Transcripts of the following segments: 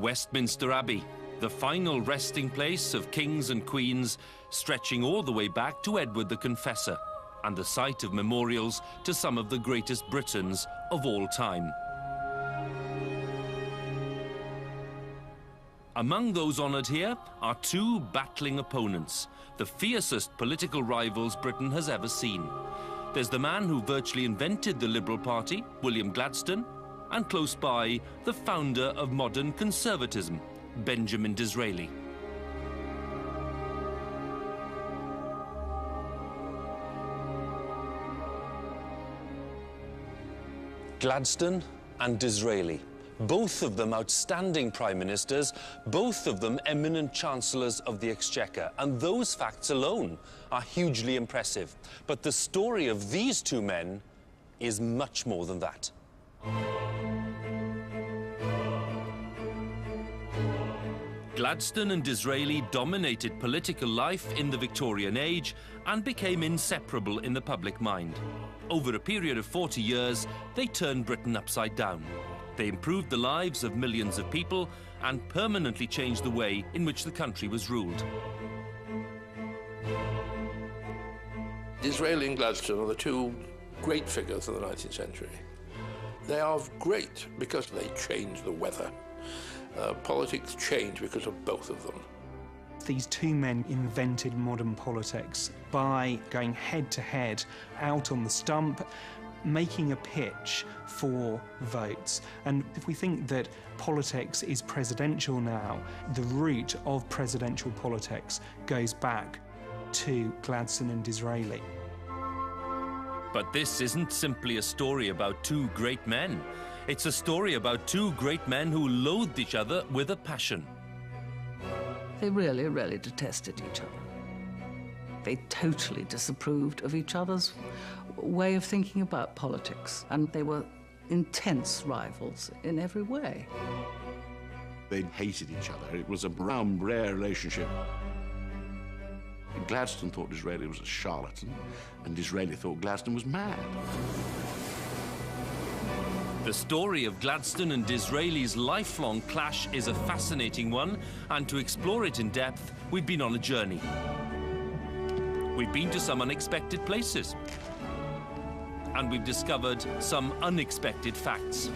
Westminster Abbey, the final resting place of kings and queens, stretching all the way back to Edward the Confessor, and the site of memorials to some of the greatest Britons of all time. Among those honoured here are two battling opponents, the fiercest political rivals Britain has ever seen. There's the man who virtually invented the Liberal Party, William Gladstone, and close by, the founder of modern conservatism, Benjamin Disraeli. Gladstone and Disraeli. Both of them outstanding prime ministers, both of them eminent chancellors of the Exchequer, and those facts alone are hugely impressive. But the story of these two men is much more than that. Gladstone and Disraeli dominated political life in the Victorian age and became inseparable in the public mind. Over a period of 40 years, they turned Britain upside down. They improved the lives of millions of people and permanently changed the way in which the country was ruled. Disraeli and Gladstone are the two great figures of the 19th century. They are great because they changed the weather. Politics changed because of both of them. These two men invented modern politics by going head-to-head out on the stump, making a pitch for votes. And if we think that politics is presidential now, the root of presidential politics goes back to Gladstone and Disraeli. But this isn't simply a story about two great men. It's a story about two great men who loathed each other with a passion. They really, really detested each other. They totally disapproved of each other's way of thinking about politics, and they were intense rivals in every way. They hated each other. It was a brown-rare relationship. Gladstone thought Disraeli was a charlatan, and Disraeli thought Gladstone was mad. The story of Gladstone and Disraeli's lifelong clash is a fascinating one, and to explore it in depth, we've been on a journey. We've been to some unexpected places, and we've discovered some unexpected facts.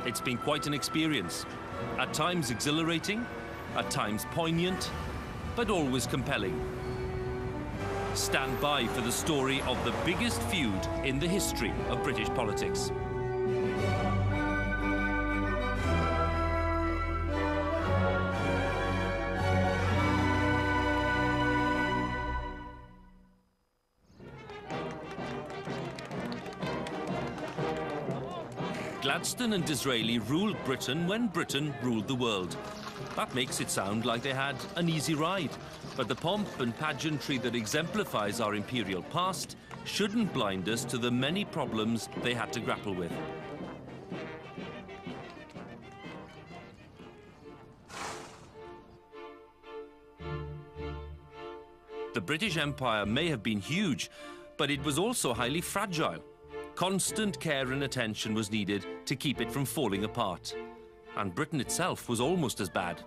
It's been quite an experience, at times exhilarating, at times poignant, but always compelling. Stand by for the story of the biggest feud in the history of British politics. Gladstone and Disraeli ruled Britain when Britain ruled the world. That makes it sound like they had an easy ride. But the pomp and pageantry that exemplifies our imperial past shouldn't blind us to the many problems they had to grapple with. The British Empire may have been huge, but it was also highly fragile. Constant care and attention was needed to keep it from falling apart. And Britain itself was almost as bad.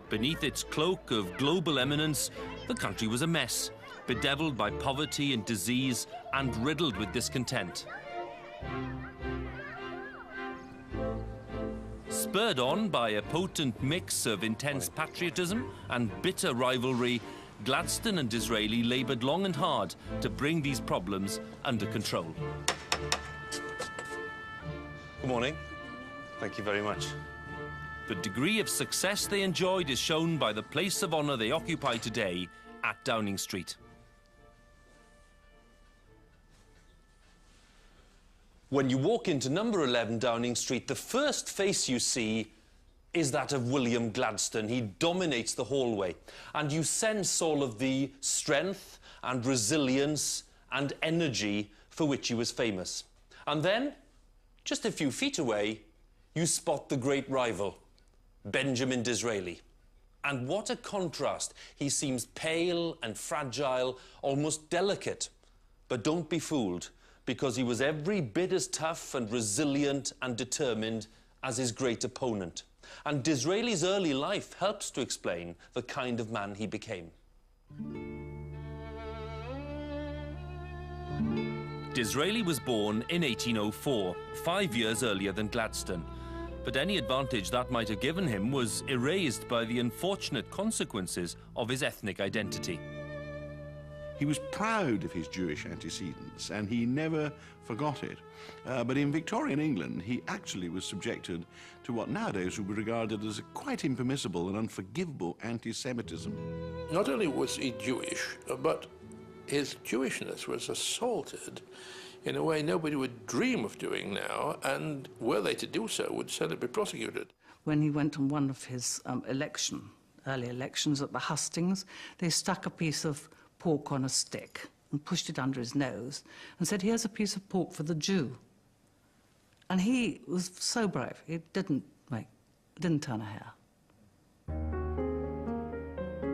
Beneath its cloak of global eminence, the country was a mess, bedeviled by poverty and disease and riddled with discontent. Spurred on by a potent mix of intense patriotism and bitter rivalry, Gladstone and Disraeli laboured long and hard to bring these problems under control. Good morning. Thank you very much. The degree of success they enjoyed is shown by the place of honour they occupy today at Downing Street. When you walk into number 11 Downing Street, the first face you see is that of William Gladstone. He dominates the hallway, and you sense all of the strength and resilience and energy for which he was famous. And then, just a few feet away, you spot the great rival, Benjamin Disraeli. And what a contrast. He seems pale and fragile, almost delicate. But don't be fooled, because he was every bit as tough and resilient and determined as his great opponent. And Disraeli's early life helps to explain the kind of man he became. Disraeli was born in 1804, 5 years earlier than Gladstone. But any advantage that might have given him was erased by the unfortunate consequences of his ethnic identity. He was proud of his Jewish antecedents, and he never forgot it. But in Victorian England, he actually was subjected to what nowadays would be regarded as a quite impermissible and unforgivable anti-Semitism. Not only was he Jewish, but his Jewishness was assaulted in a way nobody would dream of doing now, and were they to do so, would certainly be prosecuted. When he went on one of his early elections at the hustings, they stuck a piece of pork on a stick and pushed it under his nose and said, "Here's a piece of pork for the Jew." And he was so brave, he didn't turn a hair.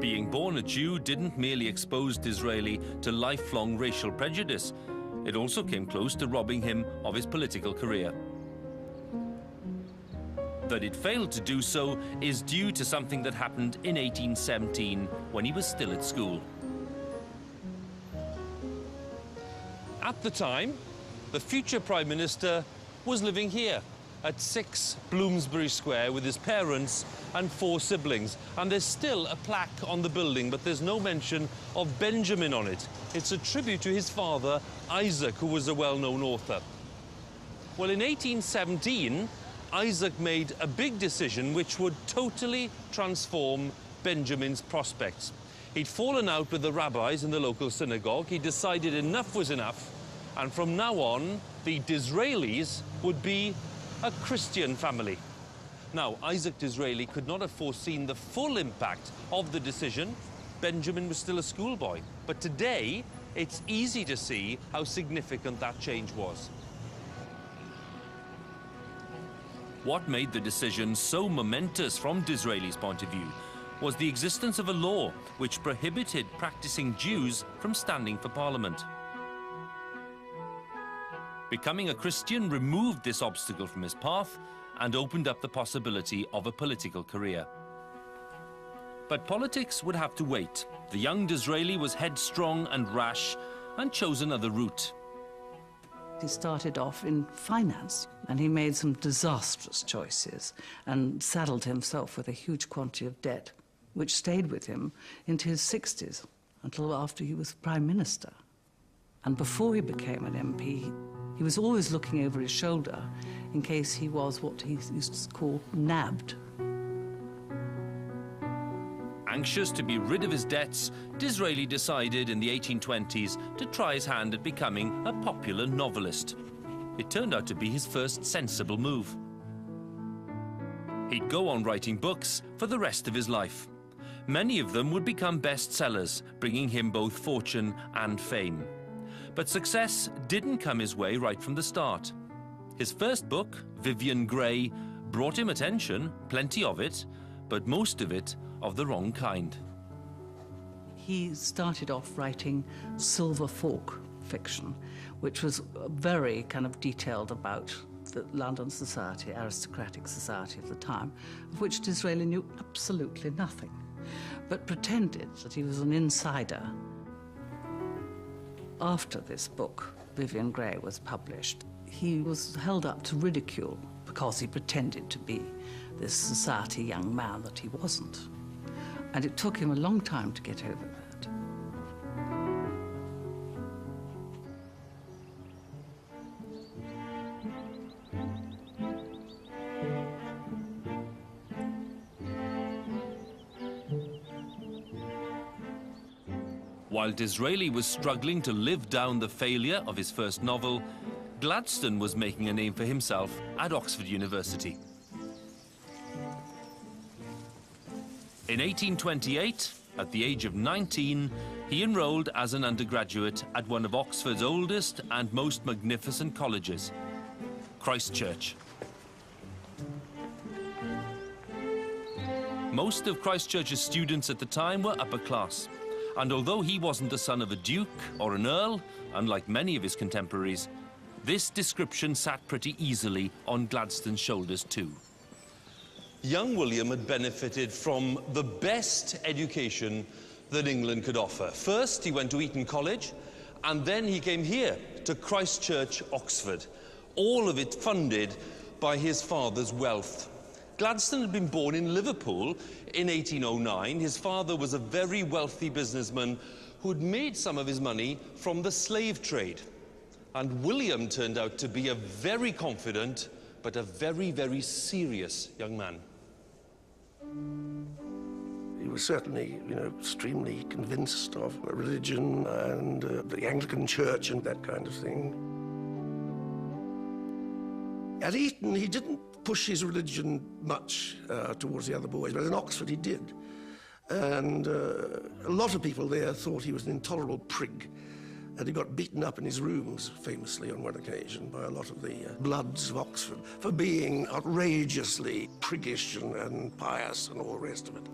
Being born a Jew didn't merely expose Disraeli to lifelong racial prejudice. It also came close to robbing him of his political career. That it failed to do so is due to something that happened in 1817 when he was still at school. At the time, the future Prime Minister was living here at 6 Bloomsbury Square with his parents and 4 siblings. And there's still a plaque on the building, but there's no mention of Benjamin on it. It's a tribute to his father, Isaac, who was a well-known author. Well, in 1817, Isaac made a big decision which would totally transform Benjamin's prospects. He'd fallen out with the rabbis in the local synagogue. He decided enough was enough, and from now on, the Disraelis would be a Christian family. Now, Isaac Disraeli could not have foreseen the full impact of the decision. Benjamin was still a schoolboy. But today, it's easy to see how significant that change was. What made the decision so momentous from Disraeli's point of view was the existence of a law which prohibited practicing Jews from standing for Parliament. Becoming a Christian removed this obstacle from his path and opened up the possibility of a political career. But politics would have to wait. The young Disraeli was headstrong and rash and chose another route. He started off in finance, and he made some disastrous choices and saddled himself with a huge quantity of debt, which stayed with him into his 60s, until after he was Prime Minister. And before he became an MP, he was always looking over his shoulder in case he was what he used to call nabbed. Anxious to be rid of his debts, Disraeli decided in the 1820s to try his hand at becoming a popular novelist. It turned out to be his first sensible move. He'd go on writing books for the rest of his life. Many of them would become bestsellers, bringing him both fortune and fame. But success didn't come his way right from the start. His first book, Vivian Grey, brought him attention, plenty of it, but most of it of the wrong kind. He started off writing silver fork fiction, which was very kind of detailed about the London society, aristocratic society of the time, of which Disraeli knew absolutely nothing, but pretended that he was an insider. After this book, Vivian Grey, was published, he was held up to ridicule because he pretended to be this society young man that he wasn't. And it took him a long time to get over that. While Disraeli was struggling to live down the failure of his first novel, Gladstone was making a name for himself at Oxford University. In 1828, at the age of 19, he enrolled as an undergraduate at one of Oxford's oldest and most magnificent colleges, Christ Church. Most of Christ Church's students at the time were upper class, and although he wasn't the son of a duke or an earl, unlike many of his contemporaries, this description sat pretty easily on Gladstone's shoulders too. young William had benefited from the best education that England could offer. First, he went to Eton College, and then he came here to Christ Church, Oxford, all of it funded by his father's wealth. Gladstone had been born in Liverpool in 1809. His father was a very wealthy businessman who had made some of his money from the slave trade. And William turned out to be a very confident but a very, very serious young man. He was certainly, extremely convinced of religion and the Anglican Church and that kind of thing. At Eton, he didn't push his religion much towards the other boys, but in Oxford he did. And a lot of people there thought he was an intolerable prig, and he got beaten up in his rooms, famously on one occasion, by a lot of the bloods of Oxford for being outrageously priggish and pious and all the rest of it.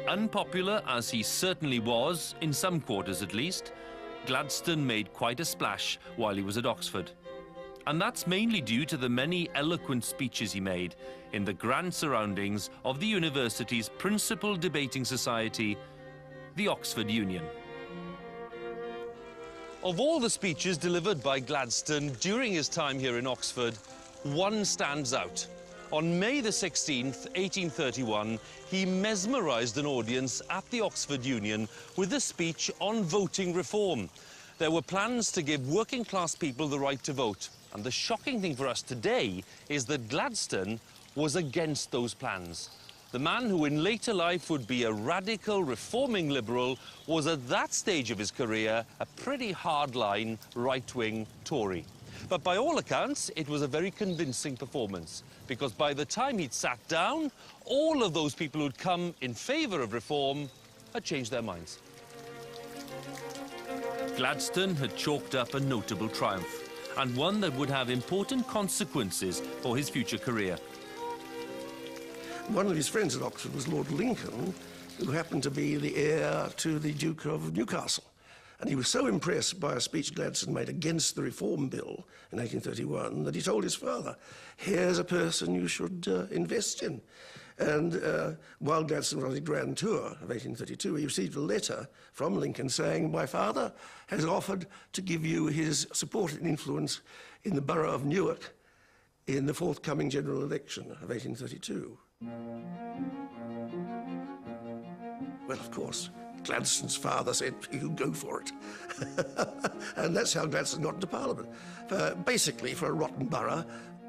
Unpopular as he certainly was, in some quarters at least, Gladstone made quite a splash while he was at Oxford. And that's mainly due to the many eloquent speeches he made in the grand surroundings of the university's principal debating society, the Oxford Union. Of all the speeches delivered by Gladstone during his time here in Oxford, one stands out. On May the 16th, 1831, he mesmerised an audience at the Oxford Union with a speech on voting reform. There were plans to give working-class people the right to vote. And the shocking thing for us today is that Gladstone was against those plans. The man who in later life would be a radical, reforming liberal was at that stage of his career a pretty hardline, right-wing Tory. But by all accounts, it was a very convincing performance, because by the time he'd sat down, all of those people who'd come in favour of reform had changed their minds. Gladstone had chalked up a notable triumph, and one that would have important consequences for his future career. One of his friends at Oxford was Lord Lincoln, who happened to be the heir to the Duke of Newcastle. And he was so impressed by a speech Gladstone made against the Reform Bill in 1831 that he told his father, here's a person you should invest in. And while Gladstone was on his grand tour of 1832, he received a letter from Lincoln saying, my father has offered to give you his support and influence in the borough of Newark in the forthcoming general election of 1832. Well, of course, Gladstone's father said, you go for it. And that's how Gladstone got into Parliament. Basically for a rotten borough,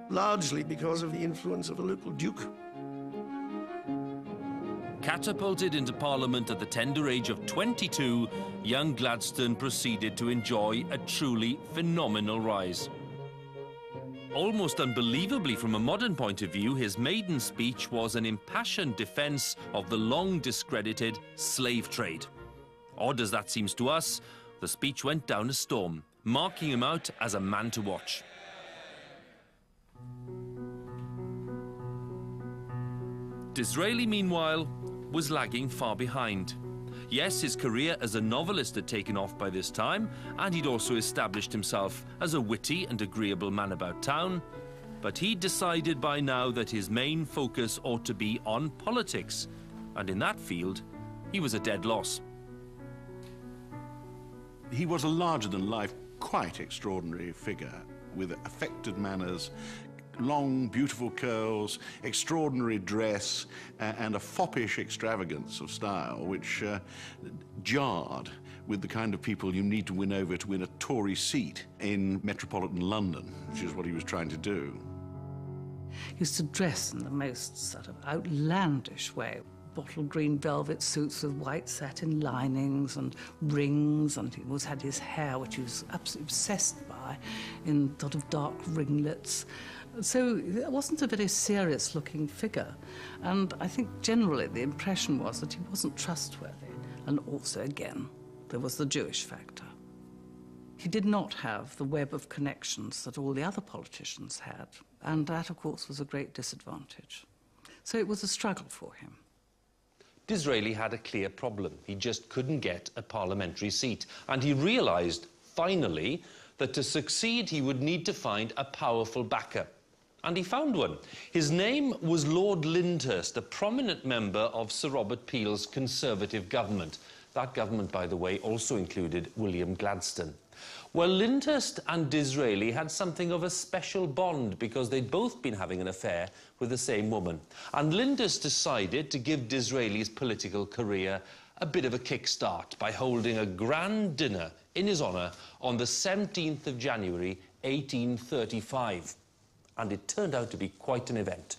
largely because of the influence of a local duke. Catapulted into Parliament at the tender age of 22, young Gladstone proceeded to enjoy a truly phenomenal rise. Almost unbelievably from a modern point of view, his maiden speech was an impassioned defence of the long discredited slave trade. Odd as that seems to us, the speech went down a storm, marking him out as a man to watch. Disraeli, meanwhile, was lagging far behind. Yes, his career as a novelist had taken off by this time, and he'd also established himself as a witty and agreeable man about town, but he'd decided by now that his main focus ought to be on politics, and in that field, he was a dead loss. He was a larger-than-life, quite extraordinary figure, with affected manners, long, beautiful curls, extraordinary dress, and a foppish extravagance of style, which jarred with the kind of people you need to win over to win a Tory seat in metropolitan London, which is what he was trying to do. He used to dress in the most sort of outlandish way. Bottle green velvet suits with white satin linings and rings, and he always had his hair, which he was absolutely obsessed by, in sort of dark ringlets. So it wasn't a very serious-looking figure, and I think generally the impression was that he wasn't trustworthy. And also, again, there was the Jewish factor. He did not have the web of connections that all the other politicians had, and that, of course, was a great disadvantage. So it was a struggle for him. Disraeli had a clear problem. He just couldn't get a parliamentary seat. And he realised, finally, that to succeed he would need to find a powerful backer. And he found one. His name was Lord Lyndhurst, a prominent member of Sir Robert Peel's Conservative government. That government, by the way, also included William Gladstone. Well, Lyndhurst and Disraeli had something of a special bond because they'd both been having an affair with the same woman. And Lyndhurst decided to give Disraeli's political career a bit of a kickstart by holding a grand dinner in his honour on the 17th of January, 1835. And it turned out to be quite an event.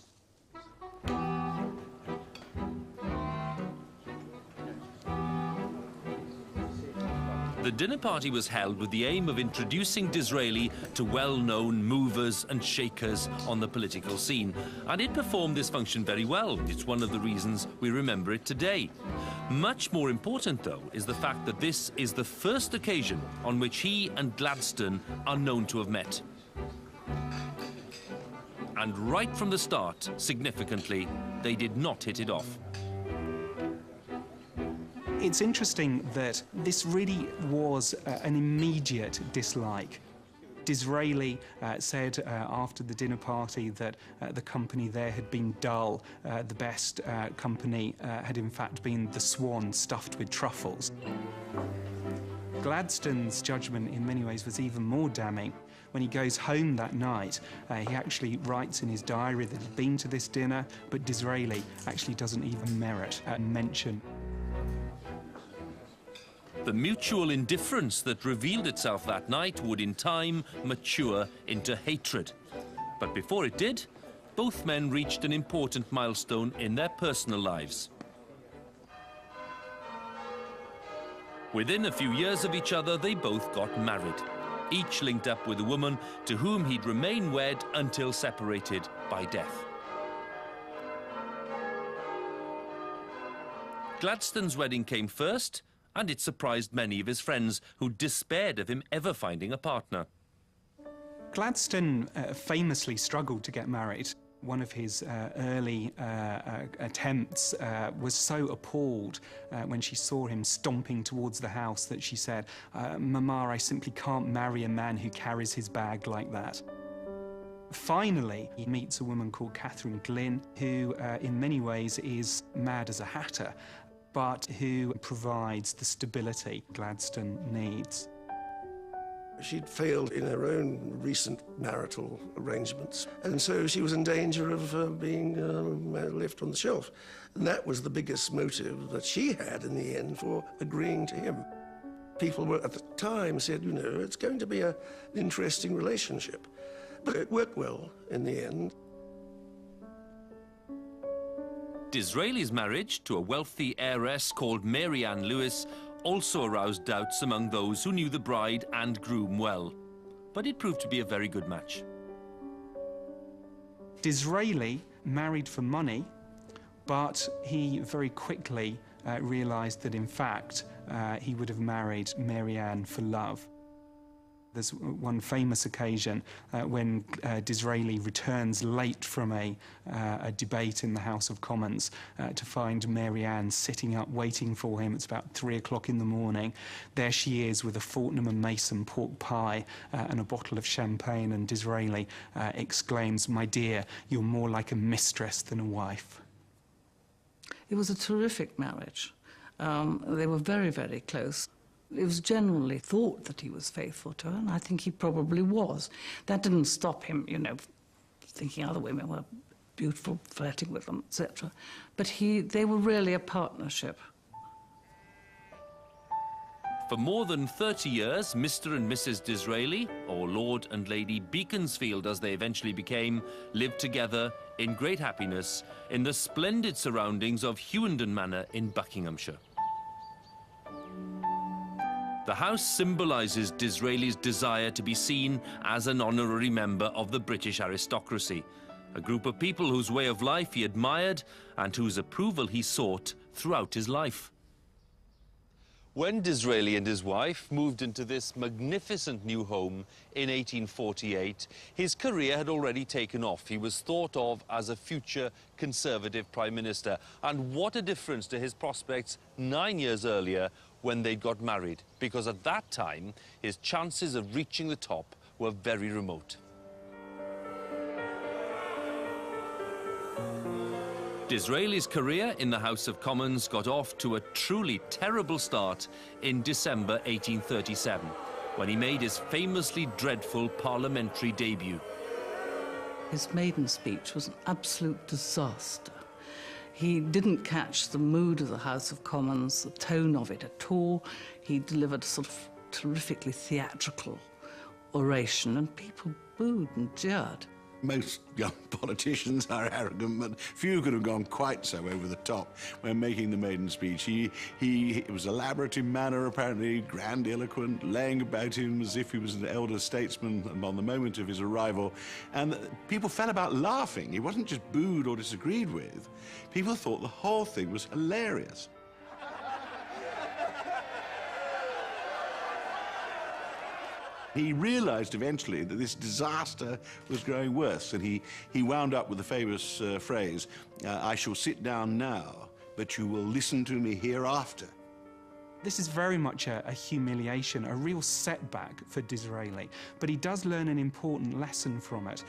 The dinner party was held with the aim of introducing Disraeli to well-known movers and shakers on the political scene, and it performed this function very well. It's one of the reasons we remember it today. Much more important, though, is the fact that this is the first occasion on which he and Gladstone are known to have met. And right from the start, significantly, they did not hit it off. It's interesting that this really was an immediate dislike. Disraeli said after the dinner party that the company there had been dull. The best company had in fact been the swan stuffed with truffles. Gladstone's judgment in many ways was even more damning. When he goes home that night, he actually writes in his diary that he'd been to this dinner, but Disraeli actually doesn't even merit a mention. The mutual indifference that revealed itself that night would in time mature into hatred. But before it did, both men reached an important milestone in their personal lives. Within a few years of each other, they both got married, each linked up with a woman to whom he'd remain wed until separated by death. Gladstone's wedding came first, and it surprised many of his friends who despaired of him ever finding a partner. Gladstone famously struggled to get married. One of his early attempts was so appalled when she saw him stomping towards the house that she said, "Mama, I simply can't marry a man who carries his bag like that." Finally, he meets a woman called Catherine Glynn, who in many ways is mad as a hatter, but who provides the stability Gladstone needs. She'd failed in her own recent marital arrangements, and so she was in danger of being left on the shelf. And that was the biggest motive that she had in the end for agreeing to him. People were, at the time said, you know, it's going to be an interesting relationship. But it worked well in the end. Disraeli's marriage to a wealthy heiress called Mary Ann Lewis also aroused doubts among those who knew the bride and groom well. But it proved to be a very good match. Disraeli married for money, but he very quickly realised that in fact he would have married Mary Ann for love. There's one famous occasion when Disraeli returns late from a debate in the House of Commons to find Mary Ann sitting up waiting for him. It's about 3 o'clock in the morning. There she is with a Fortnum and Mason pork pie and a bottle of champagne, and Disraeli exclaims, "My dear, you're more like a mistress than a wife." It was a terrific marriage. They were very, very close. It was generally thought that he was faithful to her, and I think he probably was. That didn't stop him, you know, thinking other women were beautiful, flirting with them, etc. But they were really a partnership. For more than 30 years, Mr. and Mrs. Disraeli, or Lord and Lady Beaconsfield as they eventually became, lived together in great happiness in the splendid surroundings of Huw Manor in Buckinghamshire. The house symbolises Disraeli's desire to be seen as an honorary member of the British aristocracy, a group of people whose way of life he admired and whose approval he sought throughout his life. When Disraeli and his wife moved into this magnificent new home in 1848, his career had already taken off. He was thought of as a future Conservative Prime Minister. And what a difference to his prospects 9 years earlier when they got married, because at that time, his chances of reaching the top were very remote. Disraeli's career in the House of Commons got off to a truly terrible start in December 1837, when he made his famously dreadful parliamentary debut. His maiden speech was an absolute disaster. He didn't catch the mood of the House of Commons, the tone of it at all. He delivered a sort of terrifically theatrical oration, and people booed and jeered. Most young politicians are arrogant, but few could have gone quite so over the top when making the maiden speech. It was elaborate in manner, apparently grandiloquent, laying about him as if he was an elder statesman on the moment of his arrival. And people fell about laughing. He wasn't just booed or disagreed with. People thought the whole thing was hilarious. He realised eventually that this disaster was growing worse, and he wound up with the famous phrase, "I shall sit down now, but you will listen to me hereafter." This is very much a humiliation, a real setback for Disraeli, but he does learn an important lesson from it.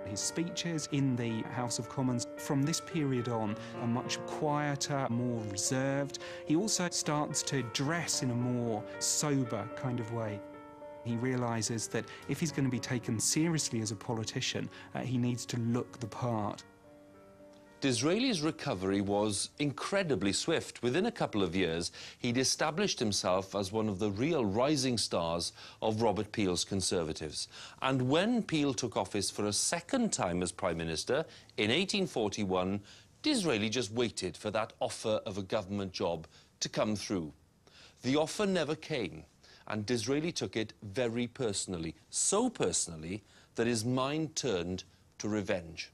His speeches in the House of Commons from this period on are much quieter, more reserved. He also starts to dress in a more sober kind of way. He realises that if he's going to be taken seriously as a politician, he needs to look the part. Disraeli's recovery was incredibly swift. Within a couple of years, he'd established himself as one of the real rising stars of Robert Peel's Conservatives. And when Peel took office for a second time as Prime Minister in 1841, Disraeli just waited for that offer of a government job to come through. The offer never came, and Disraeli took it very personally, so personally that his mind turned to revenge.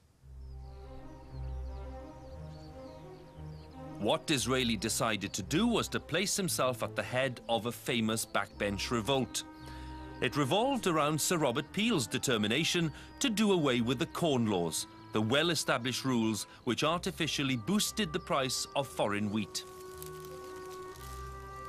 What Disraeli decided to do was to place himself at the head of a famous backbench revolt. It revolved around Sir Robert Peel's determination to do away with the Corn Laws, the well-established rules which artificially boosted the price of foreign wheat.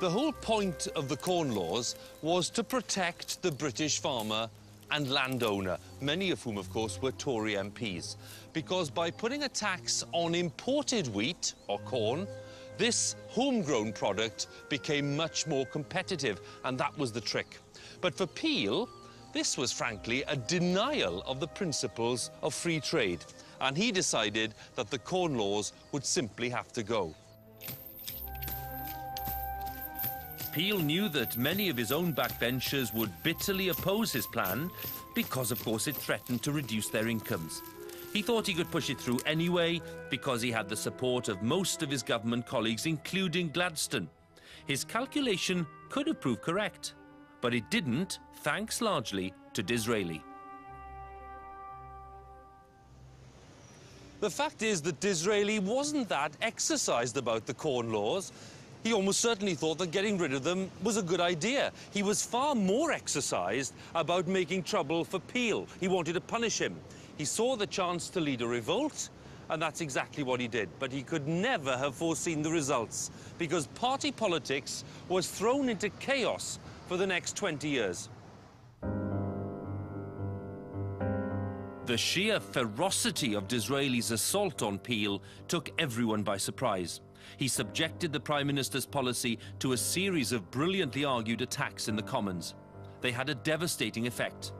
The whole point of the Corn Laws was to protect the British farmer and landowner, many of whom, of course, were Tory MPs. Because by putting a tax on imported wheat, or corn, this homegrown product became much more competitive, and that was the trick. But for Peel, this was frankly a denial of the principles of free trade, and he decided that the Corn Laws would simply have to go. Peel knew that many of his own backbenchers would bitterly oppose his plan because, of course, it threatened to reduce their incomes. He thought he could push it through anyway because he had the support of most of his government colleagues, including Gladstone. His calculation could have proved correct, but it didn't, thanks largely to Disraeli. The fact is that Disraeli wasn't that exercised about the Corn Laws. He almost certainly thought that getting rid of them was a good idea. He was far more exercised about making trouble for Peel. He wanted to punish him. He saw the chance to lead a revolt, and that's exactly what he did. But he could never have foreseen the results, because party politics was thrown into chaos for the next 20 years. The sheer ferocity of Disraeli's assault on Peel took everyone by surprise. He subjected the Prime Minister's policy to a series of brilliantly argued attacks in the Commons. They had a devastating effect.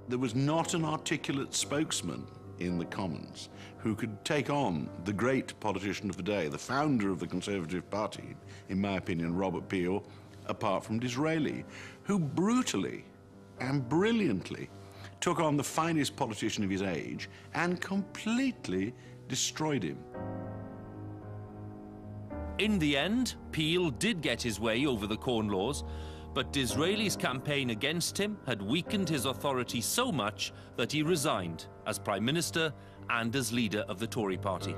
There was not an articulate spokesman in the Commons who could take on the great politician of the day, the founder of the Conservative Party, in my opinion, Robert Peel, apart from Disraeli, who brutally and brilliantly took on the finest politician of his age and completely destroyed him. In the end, Peel did get his way over the Corn Laws, but Disraeli's campaign against him had weakened his authority so much that he resigned as Prime Minister and as leader of the Tory party.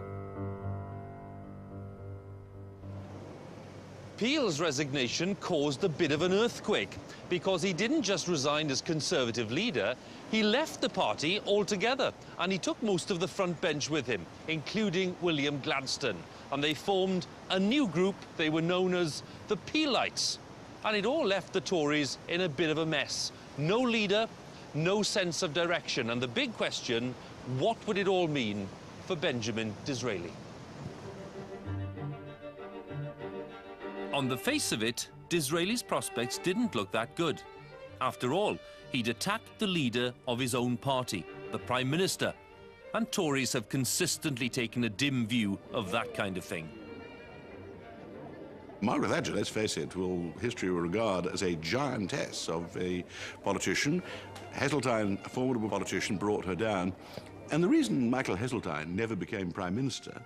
Peel's resignation caused a bit of an earthquake because he didn't just resign as Conservative leader, he left the party altogether and he took most of the front bench with him, including William Gladstone. And they formed a new group they were known as the Peelites. And it all left the Tories in a bit of a mess. No leader, no sense of direction. And the big question, what would it all mean for Benjamin Disraeli? On the face of it, Disraeli's prospects didn't look that good. After all, he'd attacked the leader of his own party, the Prime Minister, and Tories have consistently taken a dim view of that kind of thing. Margaret Thatcher, let's face it, history will regard as a giantess of a politician. Heseltine, a formidable politician, brought her down. And the reason Michael Heseltine never became Prime Minister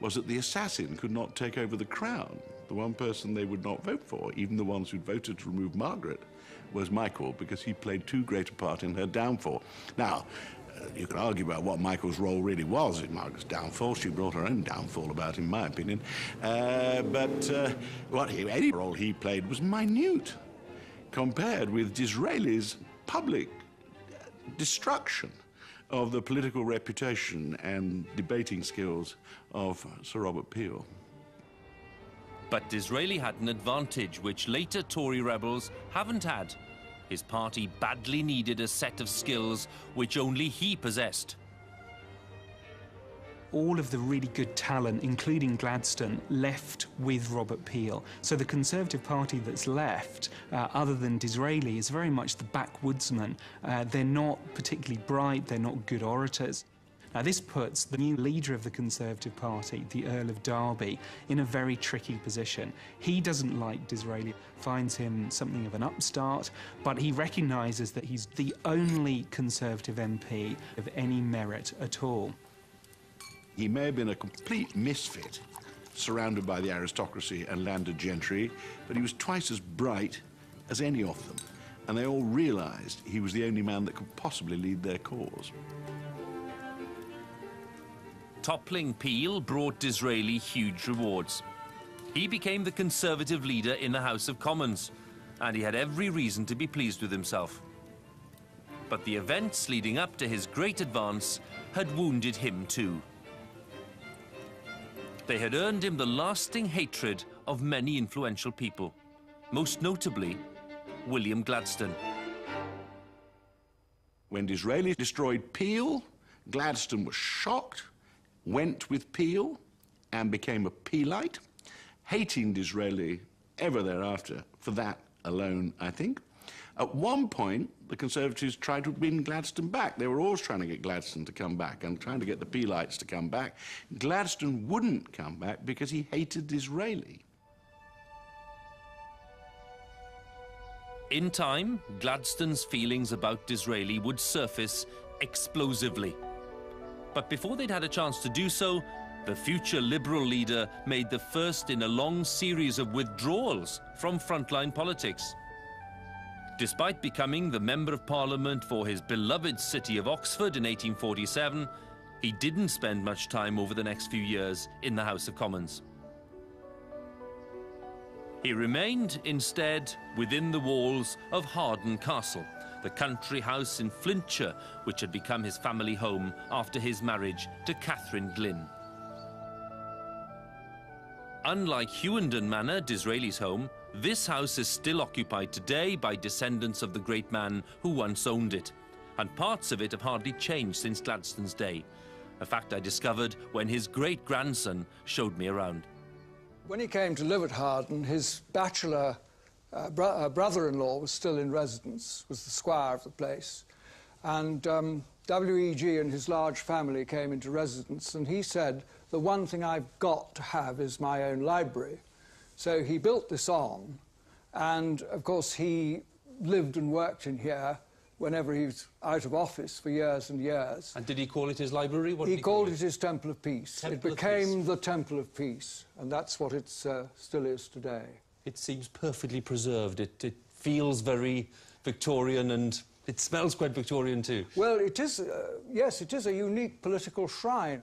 was that the assassin could not take over the crown. The one person they would not vote for, even the ones who'd voted to remove Margaret, was Michael, because he played too great a part in her downfall. Now, you can argue about what Michael's role really was in Margaret's downfall. She brought her own downfall about, in my opinion. Any role he played was minute compared with Disraeli's public destruction of the political reputation and debating skills of Sir Robert Peel. But Disraeli had an advantage which later Tory rebels haven't had. His party badly needed a set of skills which only he possessed. All of the really good talent, including Gladstone, left with Robert Peel. So the Conservative Party that's left, other than Disraeli, is very much the backwoodsmen. They're not particularly bright, they're not good orators. Now, this puts the new leader of the Conservative Party, the Earl of Derby, in a very tricky position. He doesn't like Disraeli, finds him something of an upstart, but he recognises that he's the only Conservative MP of any merit at all. He may have been a complete misfit, surrounded by the aristocracy and landed gentry, but he was twice as bright as any of them, and they all realised he was the only man that could possibly lead their cause. Toppling Peel brought Disraeli huge rewards. He became the Conservative leader in the House of Commons, and he had every reason to be pleased with himself. But the events leading up to his great advance had wounded him too. They had earned him the lasting hatred of many influential people, most notably William Gladstone. When Disraeli destroyed Peel, Gladstone was shocked, went with Peel and became a Peelite, hating Disraeli ever thereafter for that alone, I think. At one point, the Conservatives tried to win Gladstone back. They were always trying to get Gladstone to come back and trying to get the Peelites to come back. Gladstone wouldn't come back because he hated Disraeli. In time, Gladstone's feelings about Disraeli would surface explosively. But before they'd had a chance to do so, the future Liberal leader made the first in a long series of withdrawals from frontline politics. Despite becoming the Member of Parliament for his beloved city of Oxford in 1847, he didn't spend much time over the next few years in the House of Commons. He remained, instead, within the walls of Harden Castle, the country house in Flintshire, which had become his family home after his marriage to Catherine Glynn. Unlike Hughenden Manor, Disraeli's home, this house is still occupied today by descendants of the great man who once owned it, and parts of it have hardly changed since Gladstone's day, a fact I discovered when his great-grandson showed me around. When he came to live at Harden, his bachelor brother-in-law was still in residence, was the squire of the place, and W.E.G. and his large family came into residence, and he said, the one thing I've got to have is my own library. So he built this on, and of course he lived and worked in here whenever he was out of office for years and years. And did he call it his library? What he called it his Temple of Peace. It became the Temple of Peace, and that's what it still is today. It seems perfectly preserved. It feels very Victorian, and it smells quite Victorian too. Well, it is, yes, it is a unique political shrine.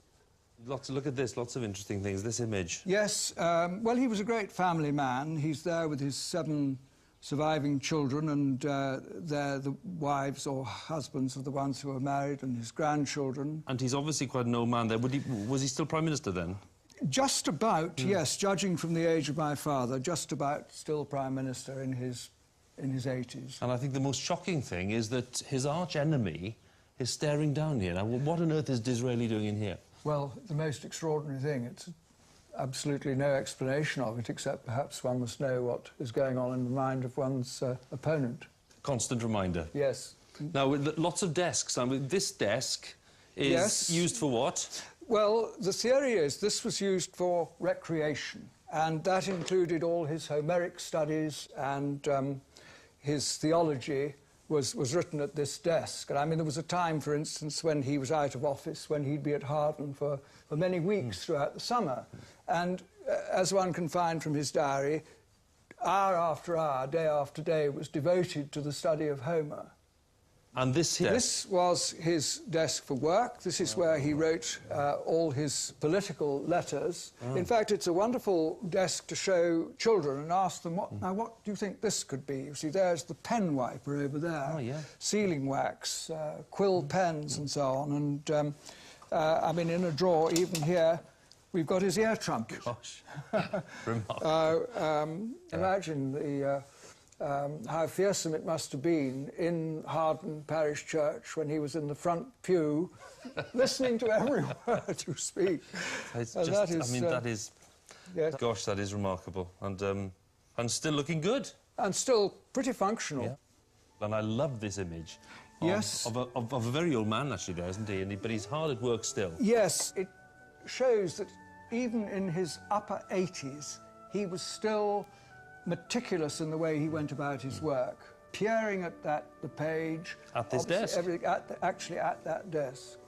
Look at this, lots of interesting things, this image. Yes, well, he was a great family man. He's there with his 7 surviving children, and they're the wives or husbands of the ones who are married, and his grandchildren. And he's obviously quite an old man there. Was he still Prime Minister then? Just about, yes, judging from the age of my father, just about still Prime Minister in his 80s. And I think the most shocking thing is that his arch enemy is staring down here. Now, what on earth is Disraeli doing in here? Well, the most extraordinary thing, it's absolutely no explanation of it, except perhaps one must know what is going on in the mind of one's opponent. Constant reminder. Yes. Now, with lots of desks. I mean, this desk is used for what? Well, the theory is this was used for recreation, and that included all his Homeric studies, and his theology was written at this desk. And I mean, there was a time, for instance, when he was out of office, when he'd be at Harden for many weeks throughout the summer. And as one can find from his diary, hour after hour, day after day, was devoted to the study of Homer. And this here? This was his desk for work. This is where he wrote all his political letters. In fact, it's a wonderful desk to show children and ask them, now, what do you think this could be? You see, there's the pen wiper over there, sealing wax, quill pens and so on. And, I mean, in a drawer, even here, we've got his ear trumpet. Gosh, remarkable. Imagine the... how fearsome it must have been in Harden Parish Church when he was in the front pew, listening to every word you speak. It's just, that is, I mean, that is... Yes. Gosh, that is remarkable. And still looking good. And still pretty functional. Yeah. And I love this image. Yes. Of a very old man, actually, there, isn't he? But he's hard at work still. Yes, it shows that even in his upper 80s, he was still meticulous in the way he went about his work, peering at the page. At this desk? Actually at that desk.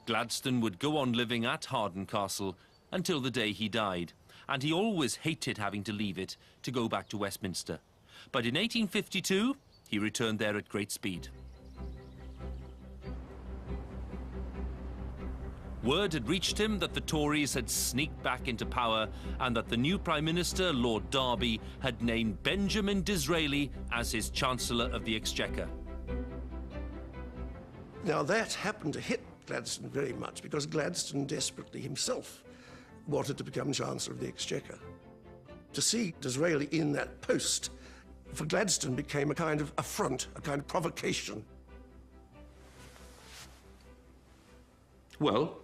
Gladstone would go on living at Harden Castle until the day he died, and he always hated having to leave it to go back to Westminster. But in 1852, he returned there at great speed. Word had reached him that the Tories had sneaked back into power and that the new Prime Minister, Lord Derby, had named Benjamin Disraeli as his Chancellor of the Exchequer. Now, that happened to hit Gladstone very much because Gladstone desperately himself wanted to become Chancellor of the Exchequer. To see Disraeli in that post, for Gladstone, became a kind of affront, a kind of provocation. Well,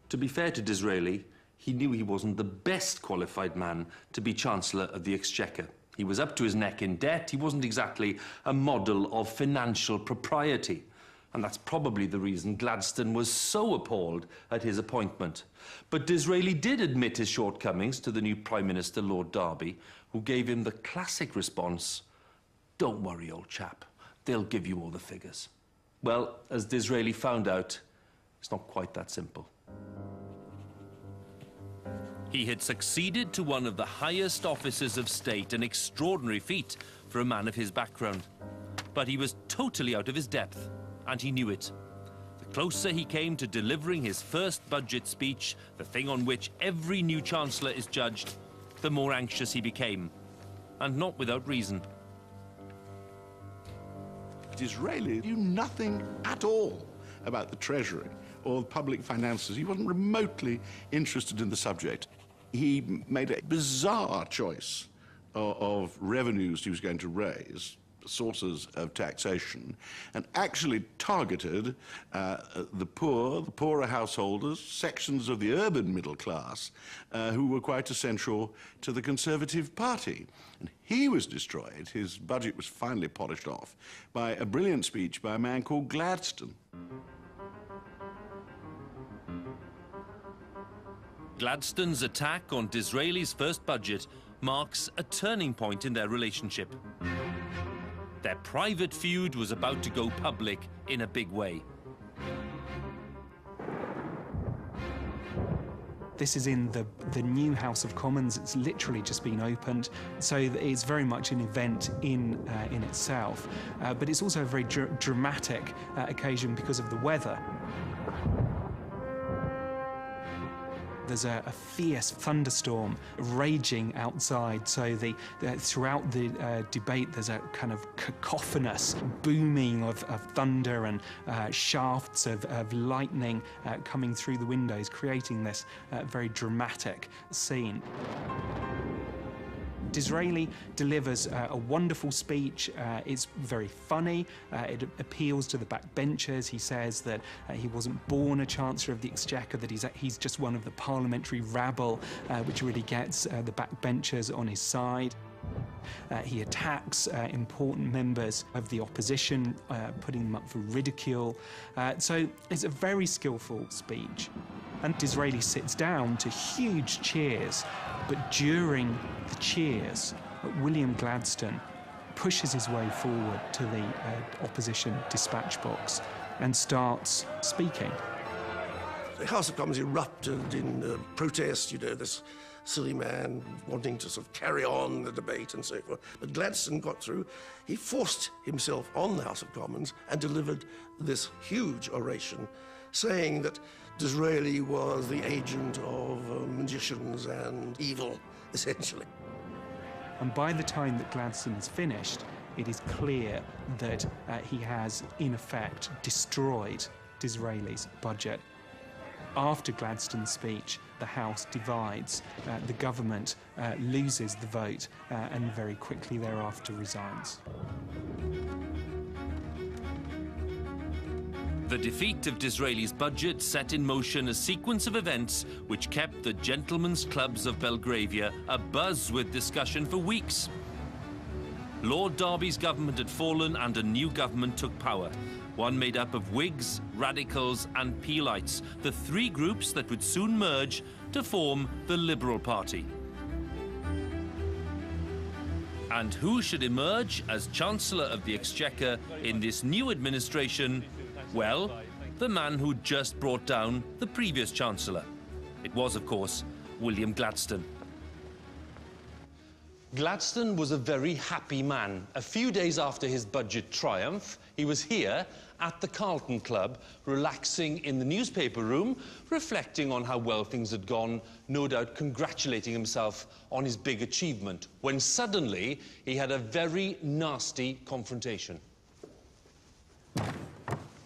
to be fair to Disraeli, he knew he wasn't the best qualified man to be Chancellor of the Exchequer. He was up to his neck in debt. He wasn't exactly a model of financial propriety. And that's probably the reason Gladstone was so appalled at his appointment. But Disraeli did admit his shortcomings to the new Prime Minister, Lord Derby, who gave him the classic response, "Don't worry, old chap, they'll give you all the figures." Well, as Disraeli found out, it's not quite that simple. He had succeeded to one of the highest offices of state, an extraordinary feat for a man of his background. But he was totally out of his depth, and he knew it. The closer he came to delivering his first budget speech, the thing on which every new Chancellor is judged, the more anxious he became, and not without reason. Disraeli knew nothing at all about the Treasury or public finances. He wasn't remotely interested in the subject. He made a bizarre choice of revenues he was going to raise, sources of taxation, and actually targeted the poor, the poorer householders, sections of the urban middle class who were quite essential to the Conservative Party. And he was destroyed, his budget was finally polished off, by a brilliant speech by a man called Gladstone. Gladstone's attack on Disraeli's first budget marks a turning point in their relationship. Their private feud was about to go public in a big way. This is in the new House of Commons. It's literally just been opened, so it's very much an event in itself. But it's also a very dramatic occasion because of the weather. There's a fierce thunderstorm raging outside, so throughout the debate there's a kind of cacophonous booming of thunder and shafts of lightning coming through the windows, creating this very dramatic scene. Disraeli delivers a wonderful speech. It's very funny. It appeals to the backbenchers. He says that he wasn't born a Chancellor of the Exchequer, that he's just one of the parliamentary rabble, which really gets the backbenchers on his side. He attacks important members of the opposition, putting them up for ridicule. So it's a very skillful speech. And Disraeli sits down to huge cheers, but during the cheers, William Gladstone pushes his way forward to the opposition dispatch box and starts speaking. The House of Commons erupted in protest, you know, this silly man wanting to sort of carry on the debate and so forth. But Gladstone got through. He forced himself on the House of Commons and delivered this huge oration, saying that Disraeli was the agent of magicians and evil, essentially. And by the time that Gladstone is finished, it is clear that he has, in effect, destroyed Disraeli's budget. After Gladstone's speech, the House divides, the government loses the vote and very quickly thereafter resigns. The defeat of Disraeli's budget set in motion a sequence of events which kept the gentlemen's clubs of Belgravia abuzz with discussion for weeks. Lord Derby's government had fallen and a new government took power, one made up of Whigs, Radicals and Peelites, the three groups that would soon merge to form the Liberal Party. And who should emerge as Chancellor of the Exchequer in this new administration? Well, the man who just brought down the previous Chancellor. It was, of course, William Gladstone. Gladstone was a very happy man. A few days after his budget triumph, he was here at the Carlton Club, relaxing in the newspaper room, reflecting on how well things had gone, no doubt congratulating himself on his big achievement, when suddenly he had a very nasty confrontation.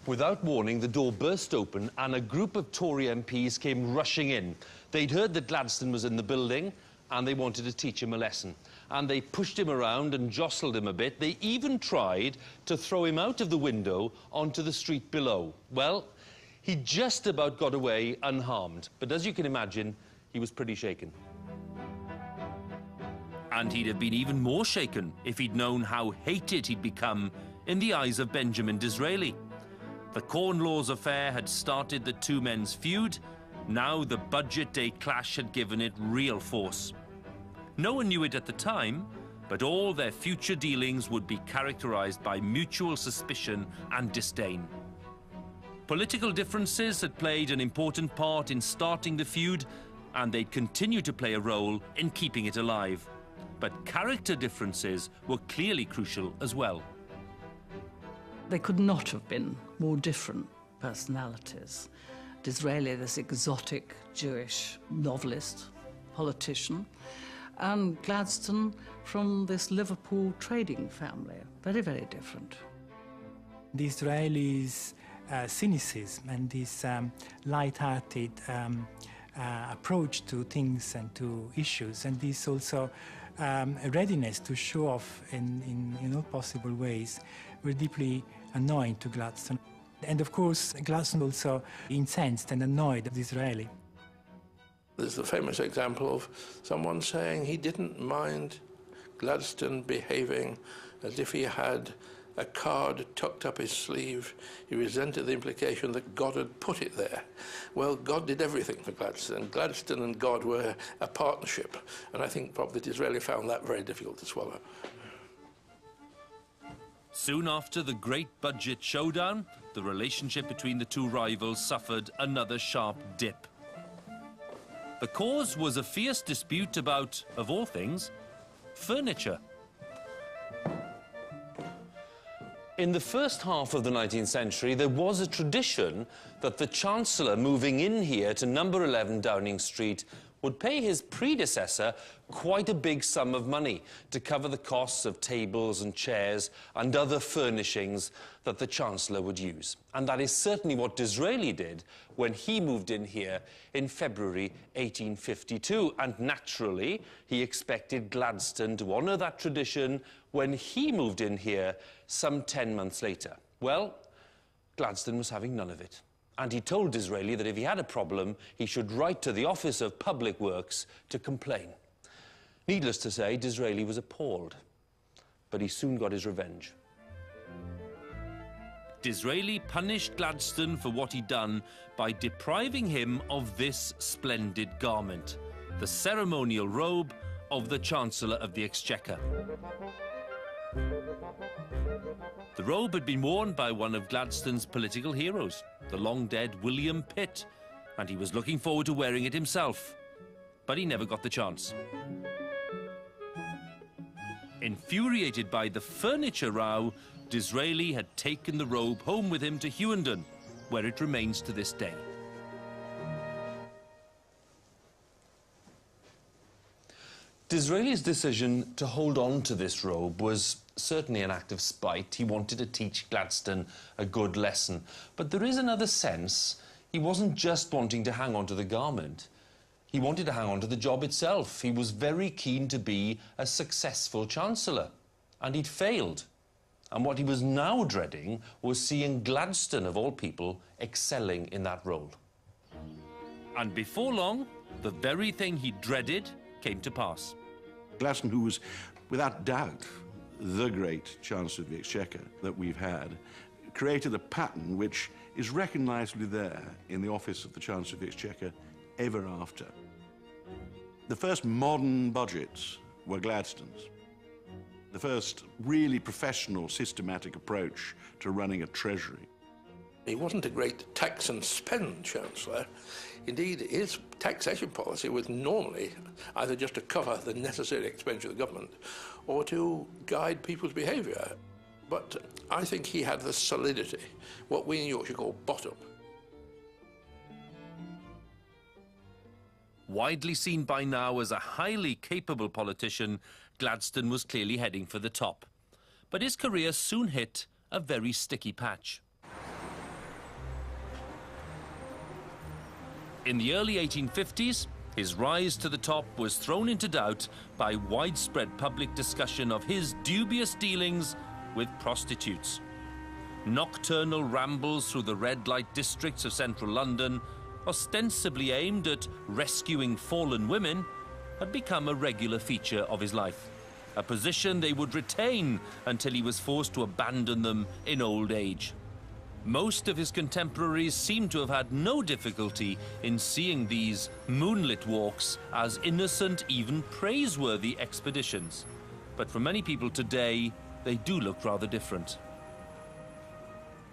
Without warning, the door burst open and a group of Tory MPs came rushing in. They'd heard that Gladstone was in the building and they wanted to teach him a lesson. And they pushed him around and jostled him a bit. They even tried to throw him out of the window onto the street below. Well, he just about got away unharmed. But as you can imagine, he was pretty shaken. And he'd have been even more shaken if he'd known how hated he'd become in the eyes of Benjamin Disraeli. The Corn Laws affair had started the two men's feud. Now the budget day clash had given it real force. No one knew it at the time, but all their future dealings would be characterized by mutual suspicion and disdain. Political differences had played an important part in starting the feud, and they'd continue to play a role in keeping it alive. But character differences were clearly crucial as well. They could not have been more different personalities. Disraeli, this exotic Jewish novelist, politician, and Gladstone from this Liverpool trading family. Very, very different. Disraeli's cynicism and this light-hearted approach to things and to issues, and this also a readiness to show off in all possible ways, were deeply annoying to Gladstone. And of course, Gladstone also incensed and annoyed Disraeli. There's the famous example of someone saying he didn't mind Gladstone behaving as if he had a card tucked up his sleeve. He resented the implication that God had put it there. Well, God did everything for Gladstone. Gladstone and God were a partnership, and I think probably Disraeli found that very difficult to swallow. Soon after the great budget showdown, the relationship between the two rivals suffered another sharp dip. The cause was a fierce dispute about, of all things, furniture. In the first half of the 19th century, there was a tradition that the Chancellor moving in here to number 11 Downing Street would pay his predecessor quite a big sum of money to cover the costs of tables and chairs and other furnishings that the Chancellor would use. And that is certainly what Disraeli did when he moved in here in February 1852. And naturally, he expected Gladstone to honour that tradition when he moved in here some 10 months later. Well, Gladstone was having none of it. And he told Disraeli that if he had a problem, he should write to the Office of Public Works to complain. Needless to say, Disraeli was appalled, but he soon got his revenge. Disraeli punished Gladstone for what he'd done by depriving him of this splendid garment, the ceremonial robe of the Chancellor of the Exchequer. The robe had been worn by one of Gladstone's political heroes, the long-dead William Pitt, and he was looking forward to wearing it himself, but he never got the chance. Infuriated by the furniture row, Disraeli had taken the robe home with him to Huw, where it remains to this day. Disraeli's decision to hold on to this robe was certainly an act of spite. He wanted to teach Gladstone a good lesson. But there is another sense. He wasn't just wanting to hang on to the garment. He wanted to hang on to the job itself. He was very keen to be a successful Chancellor. And he'd failed. And what he was now dreading was seeing Gladstone, of all people, excelling in that role. And before long, the very thing he dreaded came to pass. Gladstone, who was without doubt the great Chancellor of the Exchequer that we've had, created a pattern which is recognisably there in the office of the Chancellor of the Exchequer ever after. The first modern budgets were Gladstone's. The first really professional, systematic approach to running a treasury. He wasn't a great tax and spend Chancellor. Indeed, his taxation policy was normally either just to cover the necessary expenditure of the government or to guide people's behaviour. But I think he had the solidity, what we in Yorkshire call bottom. Widely seen by now as a highly capable politician, Gladstone was clearly heading for the top. But his career soon hit a very sticky patch. In the early 1850s, his rise to the top was thrown into doubt by widespread public discussion of his dubious dealings with prostitutes. Nocturnal rambles through the red light districts of central London, ostensibly aimed at rescuing fallen women, had become a regular feature of his life, a position they would retain until he was forced to abandon them in old age. Most of his contemporaries seem to have had no difficulty in seeing these moonlit walks as innocent, even praiseworthy expeditions. But for many people today, they do look rather different.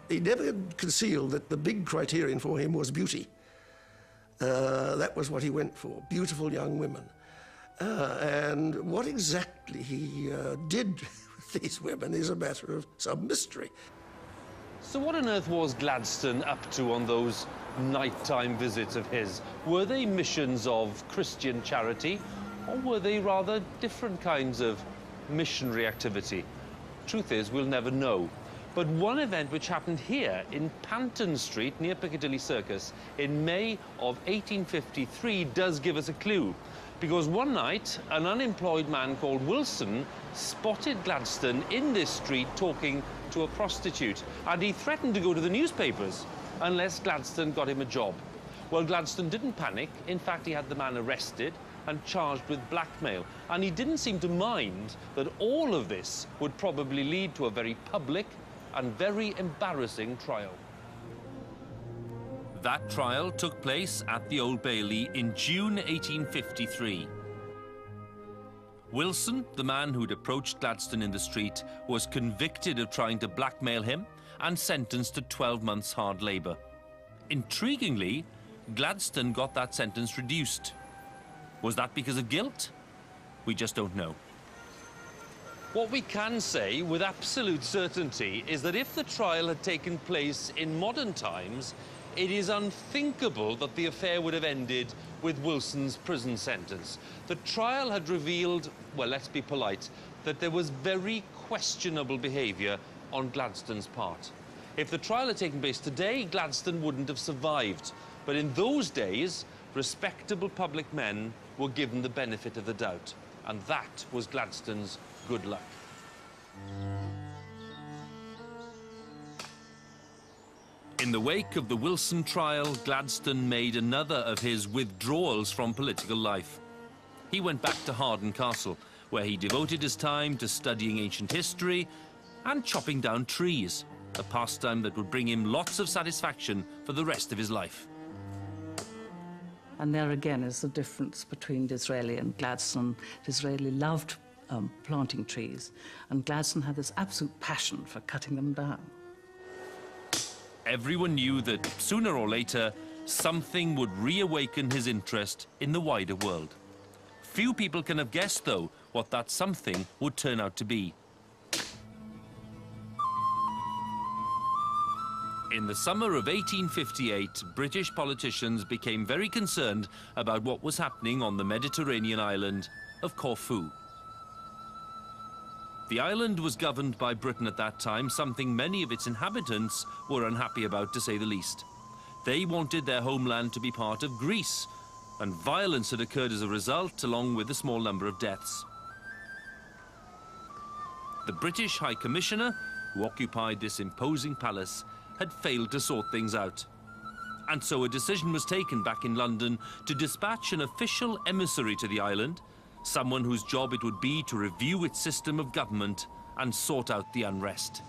He never concealed that the big criterion for him was beauty. That was what he went for, beautiful young women. And what exactly he did with these women is a matter of some mystery. So what on earth was Gladstone up to on those nighttime visits of his? Were they missions of Christian charity, or were they rather different kinds of missionary activity? Truth is, we'll never know. But one event which happened here in Panton Street near Piccadilly Circus in May of 1853 does give us a clue. Because one night, an unemployed man called Wilson spotted Gladstone in this street talking to a prostitute, and he threatened to go to the newspapers unless Gladstone got him a job. Well, Gladstone didn't panic. In fact, he had the man arrested and charged with blackmail, and he didn't seem to mind that all of this would probably lead to a very public and very embarrassing trial. That trial took place at the Old Bailey in June 1853. Wilson, the man who'd approached Gladstone in the street, was convicted of trying to blackmail him and sentenced to 12 months hard labour. Intriguingly, Gladstone got that sentence reduced. Was that because of guilt? We just don't know. What we can say with absolute certainty is that if the trial had taken place in modern times, it is unthinkable that the affair would have ended with Wilson's prison sentence. The trial had revealed, well, let's be polite, that there was very questionable behaviour on Gladstone's part. If the trial had taken place today, Gladstone wouldn't have survived. But in those days, respectable public men were given the benefit of the doubt. And that was Gladstone's good luck. In the wake of the Wilson trial, Gladstone made another of his withdrawals from political life. He went back to Harden Castle, where he devoted his time to studying ancient history and chopping down trees, a pastime that would bring him lots of satisfaction for the rest of his life. And there again is the difference between Disraeli and Gladstone. Disraeli loved planting trees, and Gladstone had this absolute passion for cutting them down. Everyone knew that sooner or later, something would reawaken his interest in the wider world. Few people can have guessed, though, what that something would turn out to be. In the summer of 1858, British politicians became very concerned about what was happening on the Mediterranean island of Corfu. The island was governed by Britain at that time, something many of its inhabitants were unhappy about, to say the least. They wanted their homeland to be part of Greece, and violence had occurred as a result, along with a small number of deaths. The British High Commissioner, who occupied this imposing palace, had failed to sort things out. And so a decision was taken back in London to dispatch an official emissary to the island, someone whose job it would be to review its system of government and sort out the unrest.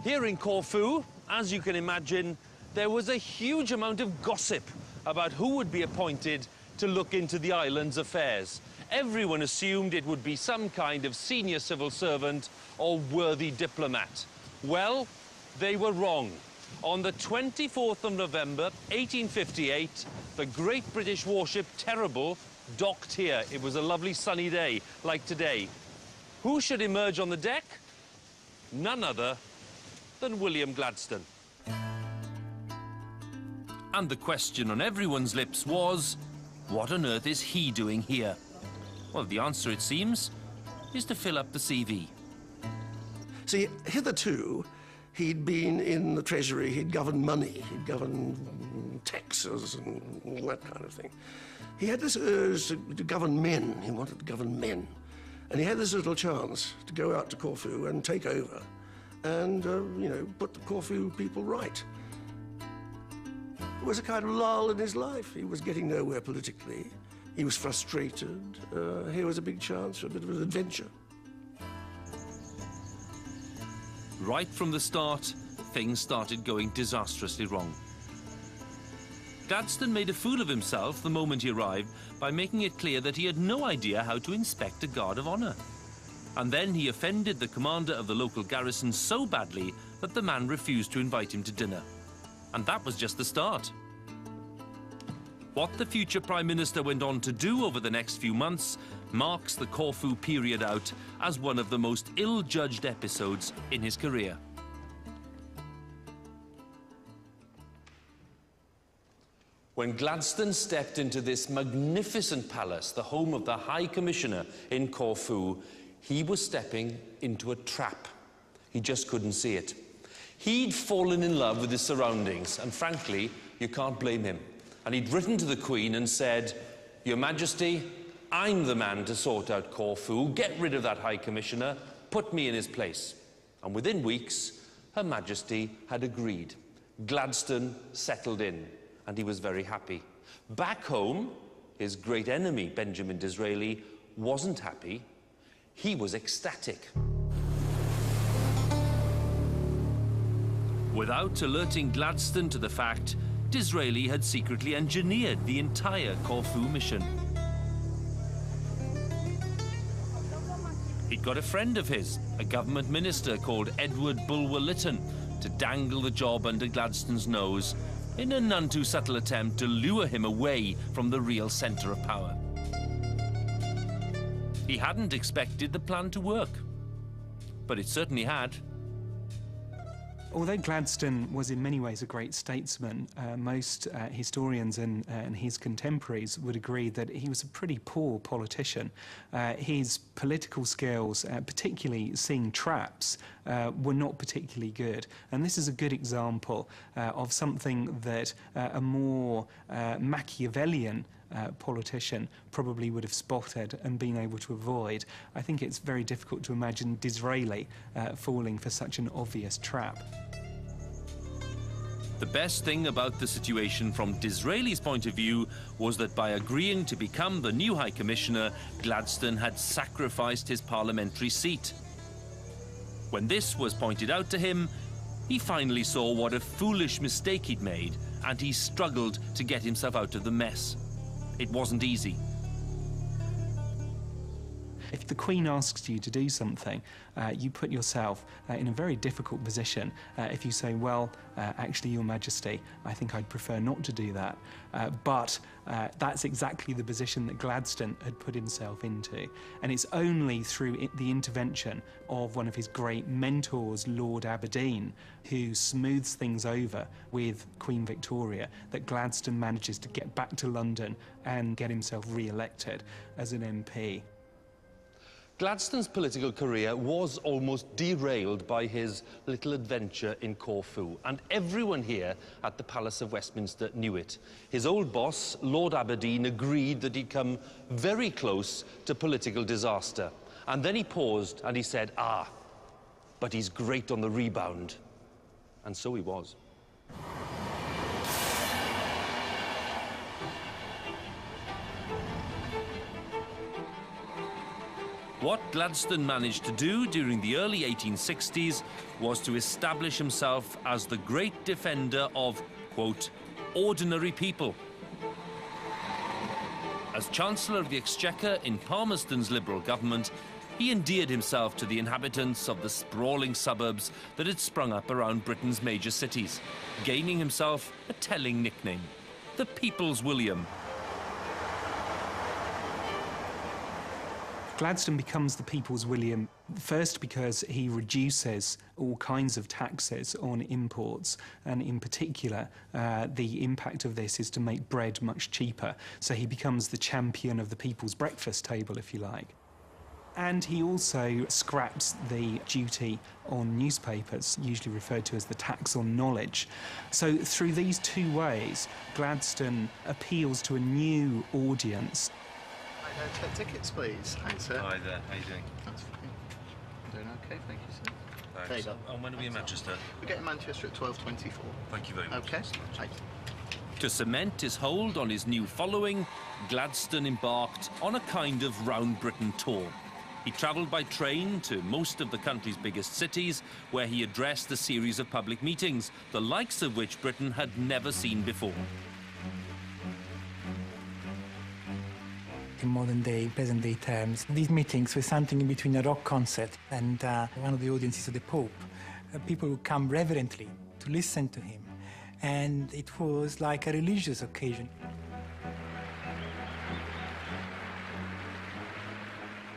Here in Corfu, as you can imagine, there was a huge amount of gossip about who would be appointed to look into the island's affairs. Everyone assumed it would be some kind of senior civil servant or worthy diplomat. Well, they were wrong. On the 24th of November, 1858, the great British warship Terrible docked here. It was a lovely sunny day, like today. Who should emerge on the deck? None other than William Gladstone. And the question on everyone's lips was, what on earth is he doing here? Well, the answer, it seems, is to fill up the CV. See, hitherto, he'd been in the Treasury, he'd governed money, he'd governed taxes and all that kind of thing. He had this urge to govern men. He wanted to govern men. And he had this little chance to go out to Corfu and take over and, you know, put the Corfu people right. It was a kind of lull in his life. He was getting nowhere politically. He was frustrated. Here was a big chance for a bit of an adventure. Right from the start, things started going disastrously wrong. Gladstone made a fool of himself the moment he arrived by making it clear that he had no idea how to inspect a guard of honour. And then he offended the commander of the local garrison so badly that the man refused to invite him to dinner. And that was just the start. What the future Prime Minister went on to do over the next few months marks the Corfu period out as one of the most ill-judged episodes in his career. When Gladstone stepped into this magnificent palace, the home of the High Commissioner in Corfu, he was stepping into a trap. He just couldn't see it. He'd fallen in love with his surroundings, and frankly, you can't blame him. And he'd written to the Queen and said, "Your Majesty, I'm the man to sort out Corfu. Get rid of that High Commissioner, put me in his place." And within weeks, Her Majesty had agreed. Gladstone settled in, and he was very happy. Back home, his great enemy, Benjamin Disraeli, wasn't happy. He was ecstatic. Without alerting Gladstone to the fact, Disraeli had secretly engineered the entire Corfu mission. He'd got a friend of his, a government minister called Edward Bulwer-Lytton, to dangle the job under Gladstone's nose, in a none too subtle attempt to lure him away from the real centre of power. He hadn't expected the plan to work, but it certainly had. Although Gladstone was in many ways a great statesman, most historians and his contemporaries would agree that he was a pretty poor politician. His political skills, particularly seeing traps, were not particularly good. And this is a good example of something that a more Machiavellian politician probably would have spotted and been able to avoid. I think it's very difficult to imagine Disraeli falling for such an obvious trap. The best thing about the situation from Disraeli's point of view was that by agreeing to become the new High Commissioner, Gladstone had sacrificed his parliamentary seat. When this was pointed out to him, he finally saw what a foolish mistake he'd made, and he struggled to get himself out of the mess. It wasn't easy. If the Queen asks you to do something, you put yourself in a very difficult position. If you say, well, actually, Your Majesty, I think I'd prefer not to do that. But that's exactly the position that Gladstone had put himself into. And it's only through the intervention of one of his great mentors, Lord Aberdeen, who smooths things over with Queen Victoria, that Gladstone manages to get back to London and get himself re-elected as an MP. Gladstone's political career was almost derailed by his little adventure in Corfu, and everyone here at the Palace of Westminster knew it. His old boss, Lord Aberdeen, agreed that he'd come very close to political disaster. And then he paused and he said, "Ah, but he's great on the rebound." And so he was. What Gladstone managed to do during the early 1860s was to establish himself as the great defender of, quote, ordinary people. As Chancellor of the Exchequer in Palmerston's Liberal government, he endeared himself to the inhabitants of the sprawling suburbs that had sprung up around Britain's major cities, gaining himself a telling nickname, the People's William. Gladstone becomes the People's William, first because he reduces all kinds of taxes on imports, and in particular, the impact of this is to make bread much cheaper. So he becomes the champion of the people's breakfast table, if you like. And he also scraps the duty on newspapers, usually referred to as the tax on knowledge. So through these two ways, Gladstone appeals to a new audience. Tickets, please. Hi, sir. Hi there, how are you doing? That's fine. Doing okay, thank you, sir. Thanks. There you go. And when are we in Manchester? We get in Manchester at 12:24. Thank you very much. Okay. Right. To cement his hold on his new following, Gladstone embarked on a kind of round Britain tour. He travelled by train to most of the country's biggest cities, where he addressed a series of public meetings, the likes of which Britain had never seen before. In modern day, present day terms, these meetings were something in between a rock concert and one of the audiences of the Pope. People would come reverently to listen to him, and it was like a religious occasion.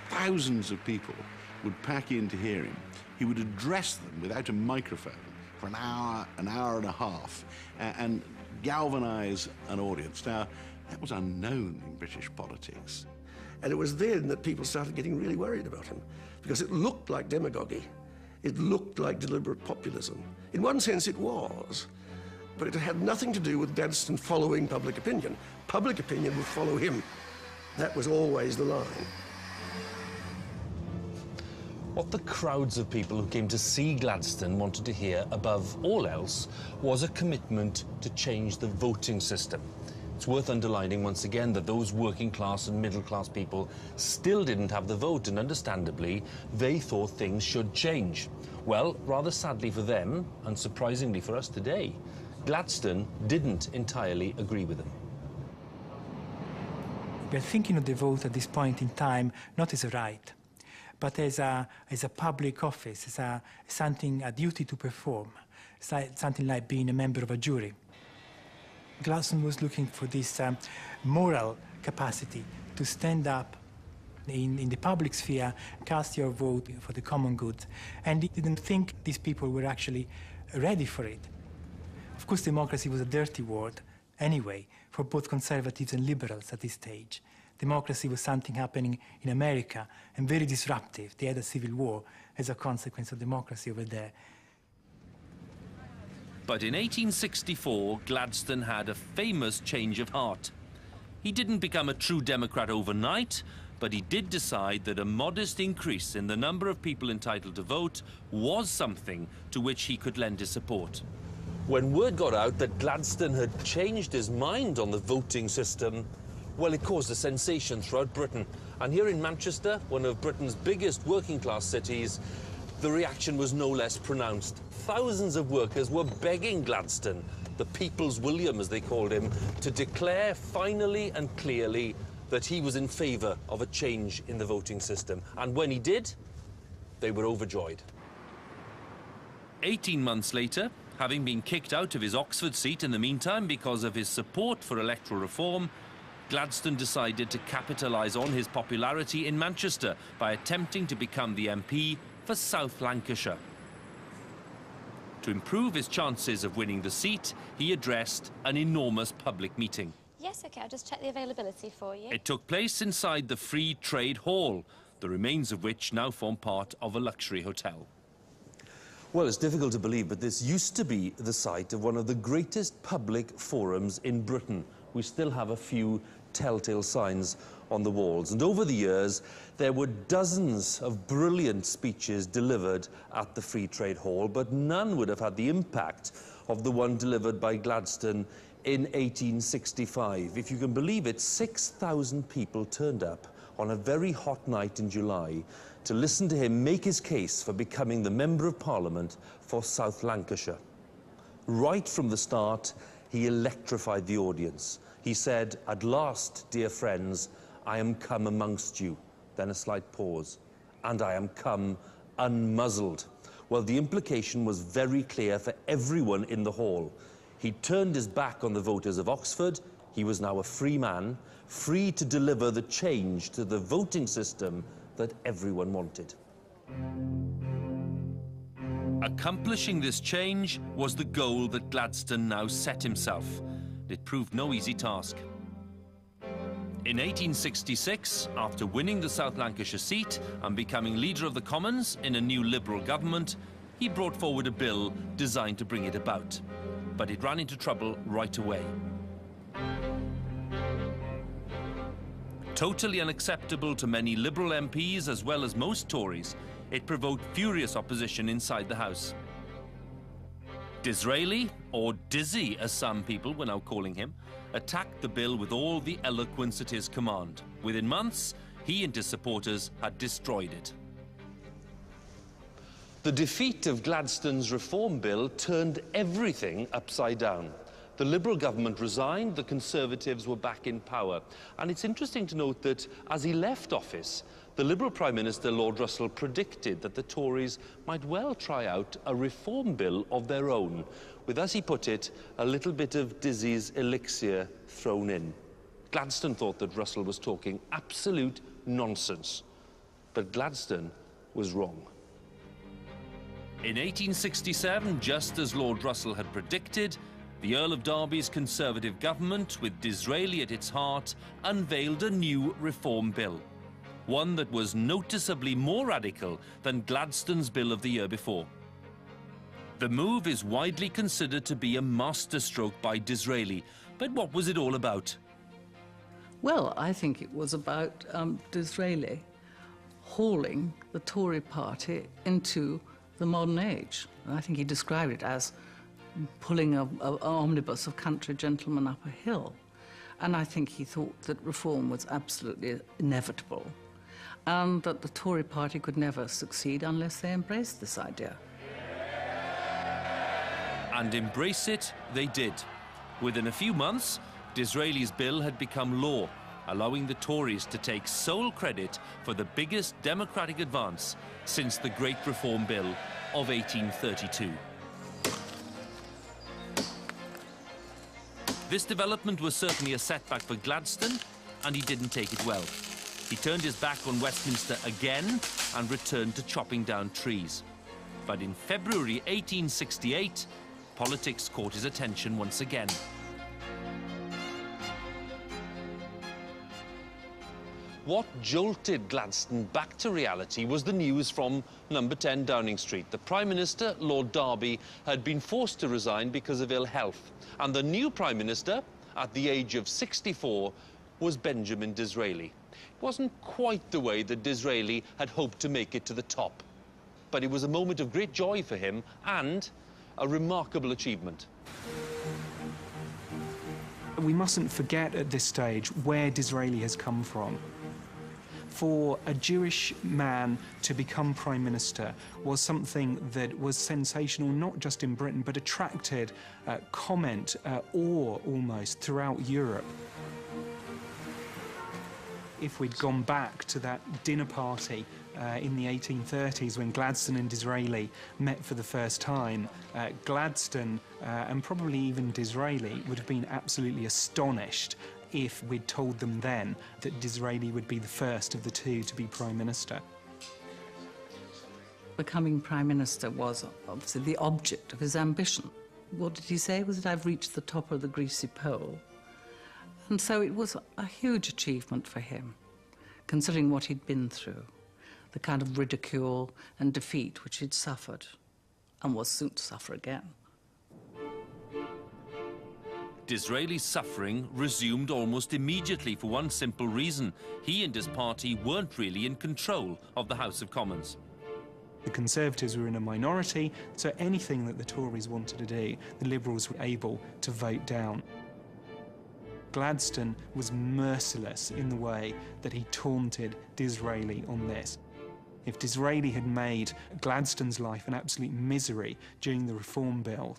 Thousands of people would pack in to hear him. He would address them without a microphone for an hour and a half, and galvanise an audience. Now, that was unknown in British politics. And it was then that people started getting really worried about him, because it looked like demagogy. It looked like deliberate populism. In one sense, it was, but it had nothing to do with Gladstone following public opinion. Public opinion would follow him. That was always the line. What the crowds of people who came to see Gladstone wanted to hear above all else was a commitment to change the voting system. It's worth underlining once again that those working class and middle class people still didn't have the vote, and understandably, they thought things should change. Well, rather sadly for them, and surprisingly for us today, Gladstone didn't entirely agree with them. We're thinking of the vote at this point in time not as a right, but as a public office, as a duty to perform, something like being a member of a jury. Gladstone was looking for this moral capacity to stand up in the public sphere, cast your vote for the common good. And he didn't think these people were actually ready for it. Of course, democracy was a dirty word anyway for both conservatives and liberals at this stage. Democracy was something happening in America and very disruptive. They had a civil war as a consequence of democracy over there. But in 1864, Gladstone had a famous change of heart. He didn't become a true Democrat overnight, but he did decide that a modest increase in the number of people entitled to vote was something to which he could lend his support. When word got out that Gladstone had changed his mind on the voting system, well, it caused a sensation throughout Britain. And here in Manchester, one of Britain's biggest working-class cities, the reaction was no less pronounced. Thousands of workers were begging Gladstone, the People's William as they called him, to declare finally and clearly that he was in favour of a change in the voting system. And when he did, they were overjoyed. 18 months later, having been kicked out of his Oxford seat in the meantime because of his support for electoral reform, Gladstone decided to capitalise on his popularity in Manchester by attempting to become the MP for South Lancashire. To improve his chances of winning the seat, he addressed an enormous public meeting. Yes, OK, I'll just check the availability for you. It took place inside the Free Trade Hall, the remains of which now form part of a luxury hotel. Well, it's difficult to believe, but this used to be the site of one of the greatest public forums in Britain. We still have a few telltale signs on the walls. And over the years, there were dozens of brilliant speeches delivered at the Free Trade Hall, but none would have had the impact of the one delivered by Gladstone in 1865. If you can believe it, 6,000 people turned up on a very hot night in July to listen to him make his case for becoming the Member of Parliament for South Lancashire. Right from the start, he electrified the audience. He said, "At last, dear friends, I am come amongst you." Then a slight pause. "And I am come unmuzzled." Well, the implication was very clear for everyone in the hall. He turned his back on the voters of Oxford. He was now a free man, free to deliver the change to the voting system that everyone wanted. Accomplishing this change was the goal that Gladstone now set himself. It proved no easy task. In 1866, after winning the South Lancashire seat and becoming leader of the Commons in a new Liberal government, he brought forward a bill designed to bring it about. But it ran into trouble right away. Totally unacceptable to many Liberal MPs as well as most Tories, it provoked furious opposition inside the House. Disraeli, or Dizzy as some people were now calling him, attacked the bill with all the eloquence at his command. Within months, he and his supporters had destroyed it. The defeat of Gladstone's reform bill turned everything upside down. The Liberal government resigned, the Conservatives were back in power. And it's interesting to note that as he left office, the Liberal Prime Minister, Lord Russell, predicted that the Tories might well try out a reform bill of their own, with, as he put it, a little bit of Dizzy's elixir thrown in. Gladstone thought that Russell was talking absolute nonsense, but Gladstone was wrong. In 1867, just as Lord Russell had predicted, the Earl of Derby's Conservative government, with Disraeli at its heart, unveiled a new reform bill. One that was noticeably more radical than Gladstone's bill of the year before. The move is widely considered to be a masterstroke by Disraeli. But what was it all about? Well, I think it was about Disraeli hauling the Tory party into the modern age. And I think he described it as pulling an omnibus of country gentlemen up a hill. And I think he thought that reform was absolutely inevitable and that the Tory party could never succeed unless they embraced this idea. And embrace it they did. Within a few months, Disraeli's bill had become law, allowing the Tories to take sole credit for the biggest democratic advance since the Great Reform Bill of 1832. This development was certainly a setback for Gladstone, and he didn't take it well. He turned his back on Westminster again and returned to chopping down trees. But in February 1868, politics caught his attention once again. What jolted Gladstone back to reality was the news from number 10 Downing Street. The Prime Minister, Lord Derby, had been forced to resign because of ill health. And the new Prime Minister, at the age of 64, was Benjamin Disraeli. It wasn't quite the way that Disraeli had hoped to make it to the top. But it was a moment of great joy for him and a remarkable achievement. We mustn't forget at this stage where Disraeli has come from. For a Jewish man to become Prime Minister was something that was sensational, not just in Britain, but attracted comment, awe almost, throughout Europe. If we'd gone back to that dinner party in the 1830s when Gladstone and Disraeli met for the first time, Gladstone and probably even Disraeli would have been absolutely astonished if we'd told them then that Disraeli would be the first of the two to be Prime Minister. Becoming Prime Minister was obviously the object of his ambition. What did he say? Was that I've reached the top of the greasy pole? And so it was a huge achievement for him, considering what he'd been through, the kind of ridicule and defeat which he'd suffered and was soon to suffer again. Disraeli's suffering resumed almost immediately for one simple reason. He and his party weren't really in control of the House of Commons. The Conservatives were in a minority, so anything that the Tories wanted to do, the Liberals were able to vote down. Gladstone was merciless in the way that he taunted Disraeli on this. If Disraeli had made Gladstone's life an absolute misery during the Reform Bill,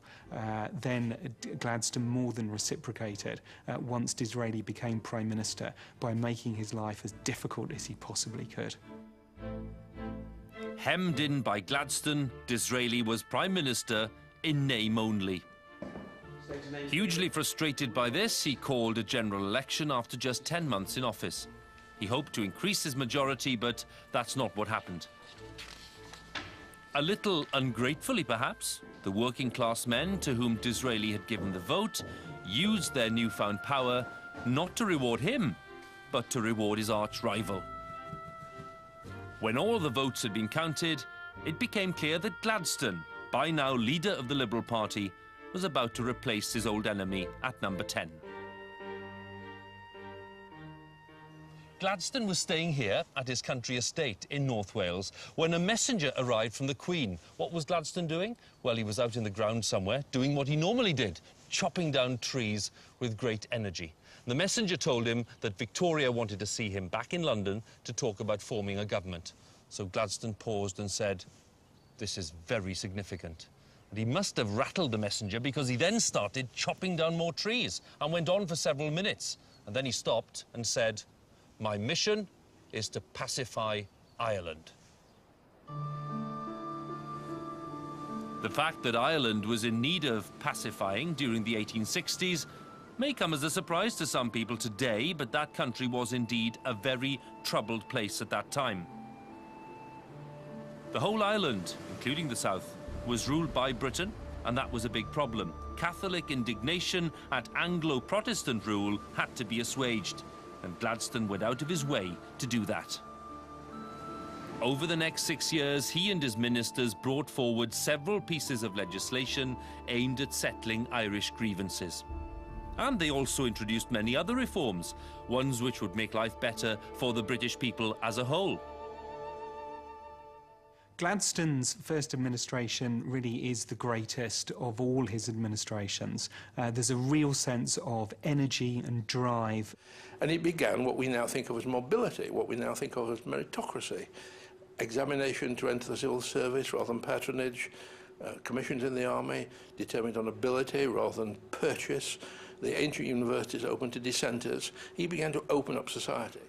then Gladstone more than reciprocated once Disraeli became Prime Minister by making his life as difficult as he possibly could. Hemmed in by Gladstone, Disraeli was Prime Minister in name only. Hugely frustrated by this, he called a general election after just 10 months in office. He hoped to increase his majority, but that's not what happened. A little ungratefully, perhaps, the working-class men to whom Disraeli had given the vote used their newfound power not to reward him, but to reward his arch-rival. When all the votes had been counted, it became clear that Gladstone, by now leader of the Liberal Party, was about to replace his old enemy at number 10. Gladstone was staying here at his country estate in North Wales when a messenger arrived from the Queen. What was Gladstone doing? Well, he was out in the ground somewhere doing what he normally did, chopping down trees with great energy. The messenger told him that Victoria wanted to see him back in London to talk about forming a government. So Gladstone paused and said, "This is very significant." And he must have rattled the messenger because he then started chopping down more trees and went on for several minutes. And then he stopped and said, "My mission is to pacify Ireland." The fact that Ireland was in need of pacifying during the 1860s may come as a surprise to some people today, but that country was indeed a very troubled place at that time. The whole island, including the south, was ruled by Britain, and that was a big problem. Catholic indignation at Anglo-Protestant rule had to be assuaged, and Gladstone went out of his way to do that. Over the next 6 years, he and his ministers brought forward several pieces of legislation aimed at settling Irish grievances. And they also introduced many other reforms, ones which would make life better for the British people as a whole. Gladstone's first administration really is the greatest of all his administrations. There's a real sense of energy and drive. And it began what we now think of as mobility, what we now think of as meritocracy. Examination to enter the civil service rather than patronage, commissions in the army determined on ability rather than purchase, the ancient universities open to dissenters. He began to open up society.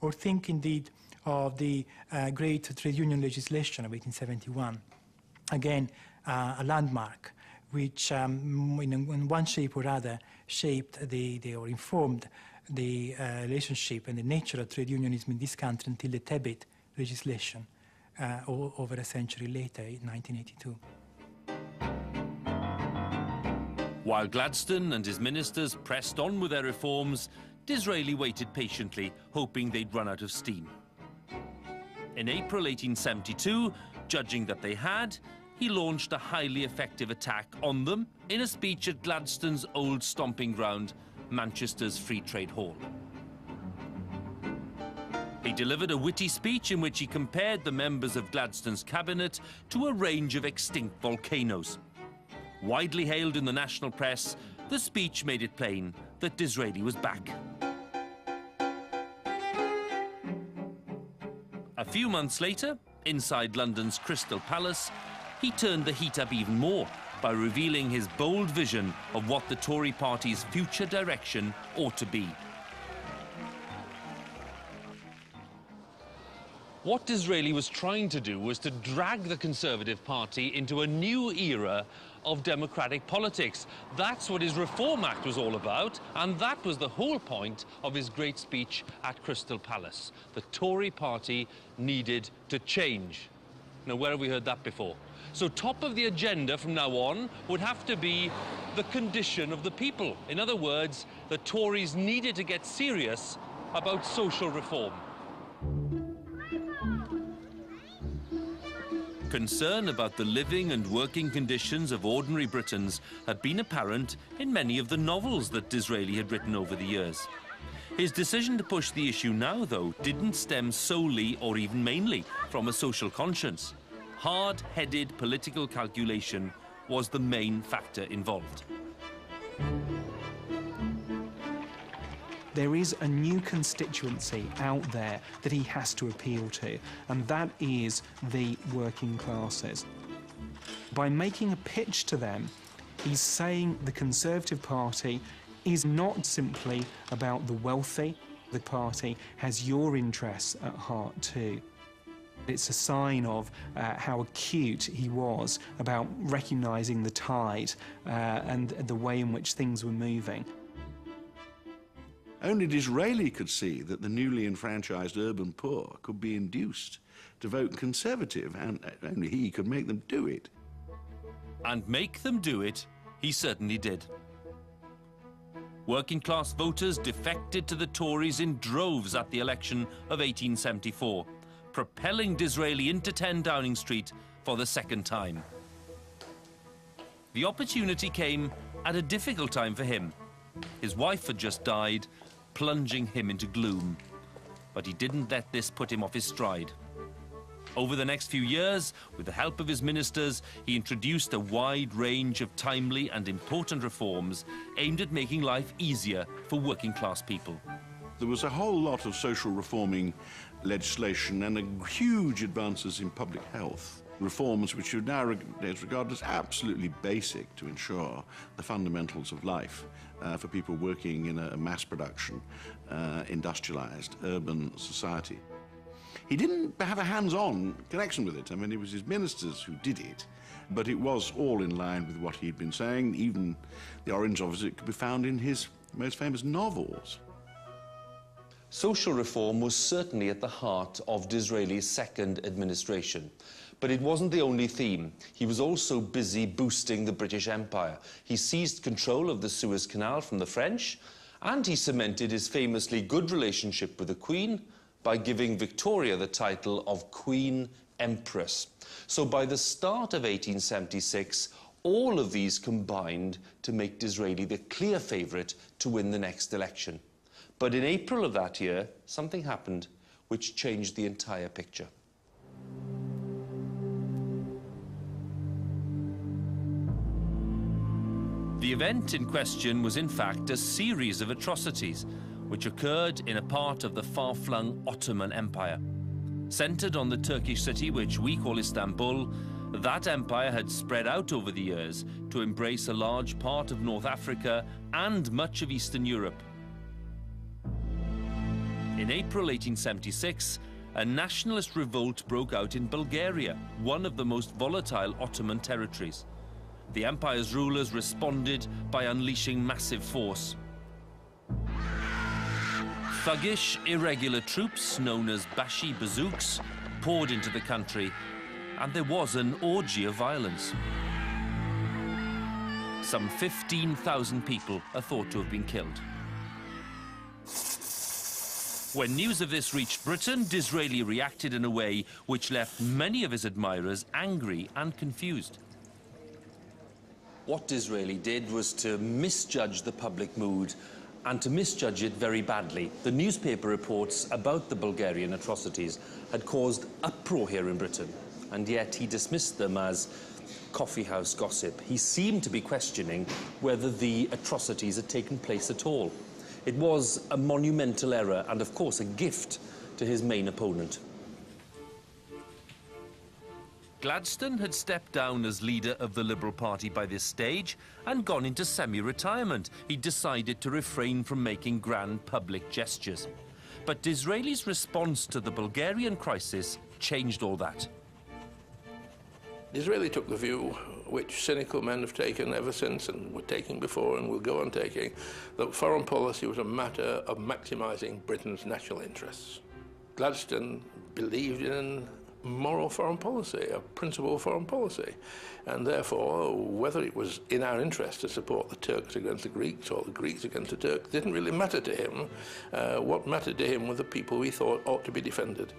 Or think indeed of the great trade union legislation of 1871. Again, a landmark which in one shape or other shaped or informed the relationship and the nature of trade unionism in this country until the Tebet legislation over a century later, in 1982. While Gladstone and his ministers pressed on with their reforms, Disraeli waited patiently, hoping they'd run out of steam. In April 1872, judging that they had, he launched a highly effective attack on them in a speech at Gladstone's old stomping ground, Manchester's Free Trade Hall. He delivered a witty speech in which he compared the members of Gladstone's cabinet to a range of extinct volcanoes. Widely hailed in the national press, the speech made it plain that Disraeli was back. A few months later, inside London's Crystal Palace, he turned the heat up even more by revealing his bold vision of what the Tory party's future direction ought to be. What Disraeli was trying to do was to drag the Conservative Party into a new era of democratic politics. That's what his Reform Act was all about, and that was the whole point of his great speech at Crystal Palace. The Tory party needed to change. Now, where have we heard that before? So top of the agenda from now on would have to be the condition of the people. In other words, the Tories needed to get serious about social reform. Concern about the living and working conditions of ordinary Britons had been apparent in many of the novels that Disraeli had written over the years. His decision to push the issue now, though, didn't stem solely or even mainly from a social conscience. Hard-headed political calculation was the main factor involved. There is a new constituency out there that he has to appeal to, and that is the working classes. By making a pitch to them, he's saying the Conservative Party is not simply about the wealthy. The party has your interests at heart too. It's a sign of how acute he was about recognising the tide and the way in which things were moving. Only Disraeli could see that the newly enfranchised urban poor could be induced to vote Conservative, and only he could make them do it. And make them do it, he certainly did. Working-class voters defected to the Tories in droves at the election of 1874, propelling Disraeli into 10 Downing Street for the second time. The opportunity came at a difficult time for him. His wife had just died, plunging him into gloom. But he didn't let this put him off his stride. Over the next few years, with the help of his ministers, he introduced a wide range of timely and important reforms aimed at making life easier for working-class people. There was a whole lot of social reforming legislation and huge advances in public health. Reforms which are now regarded as absolutely basic to ensure the fundamentals of life for people working in a mass production, industrialized, urban society. He didn't have a hands-on connection with it. I mean, it was his ministers who did it, but it was all in line with what he'd been saying. Even the origins of it could be found in his most famous novels. Social reform was certainly at the heart of Disraeli's second administration. But it wasn't the only theme. He was also busy boosting the British Empire. He seized control of the Suez Canal from the French, and he cemented his famously good relationship with the Queen by giving Victoria the title of Queen Empress. So by the start of 1876, all of these combined to make Disraeli the clear favourite to win the next election. But in April of that year, something happened which changed the entire picture. The event in question was in fact a series of atrocities which occurred in a part of the far-flung Ottoman Empire. Centred on the Turkish city which we call Istanbul, that empire had spread out over the years to embrace a large part of North Africa and much of Eastern Europe. In April 1876, a nationalist revolt broke out in Bulgaria, one of the most volatile Ottoman territories. The empire's rulers responded by unleashing massive force. Thuggish, irregular troops, known as Bashi Bazouks, poured into the country, and there was an orgy of violence. Some 15,000 people are thought to have been killed. When news of this reached Britain, Disraeli reacted in a way which left many of his admirers angry and confused. What Disraeli did was to misjudge the public mood and to misjudge it very badly. The newspaper reports about the Bulgarian atrocities had caused uproar here in Britain, and yet he dismissed them as coffeehouse gossip. He seemed to be questioning whether the atrocities had taken place at all. It was a monumental error and, of course, a gift to his main opponent. Gladstone had stepped down as leader of the Liberal Party by this stage and gone into semi-retirement. He decided to refrain from making grand public gestures. But Disraeli's response to the Bulgarian crisis changed all that. Disraeli took the view, which cynical men have taken ever since and were taking before and will go on taking, that foreign policy was a matter of maximising Britain's national interests. Gladstone believed in moral foreign policy, a principle of foreign policy, and therefore whether it was in our interest to support the Turks against the Greeks or the Greeks against the Turks didn't really matter to him. What mattered to him were the people we thought ought to be defended.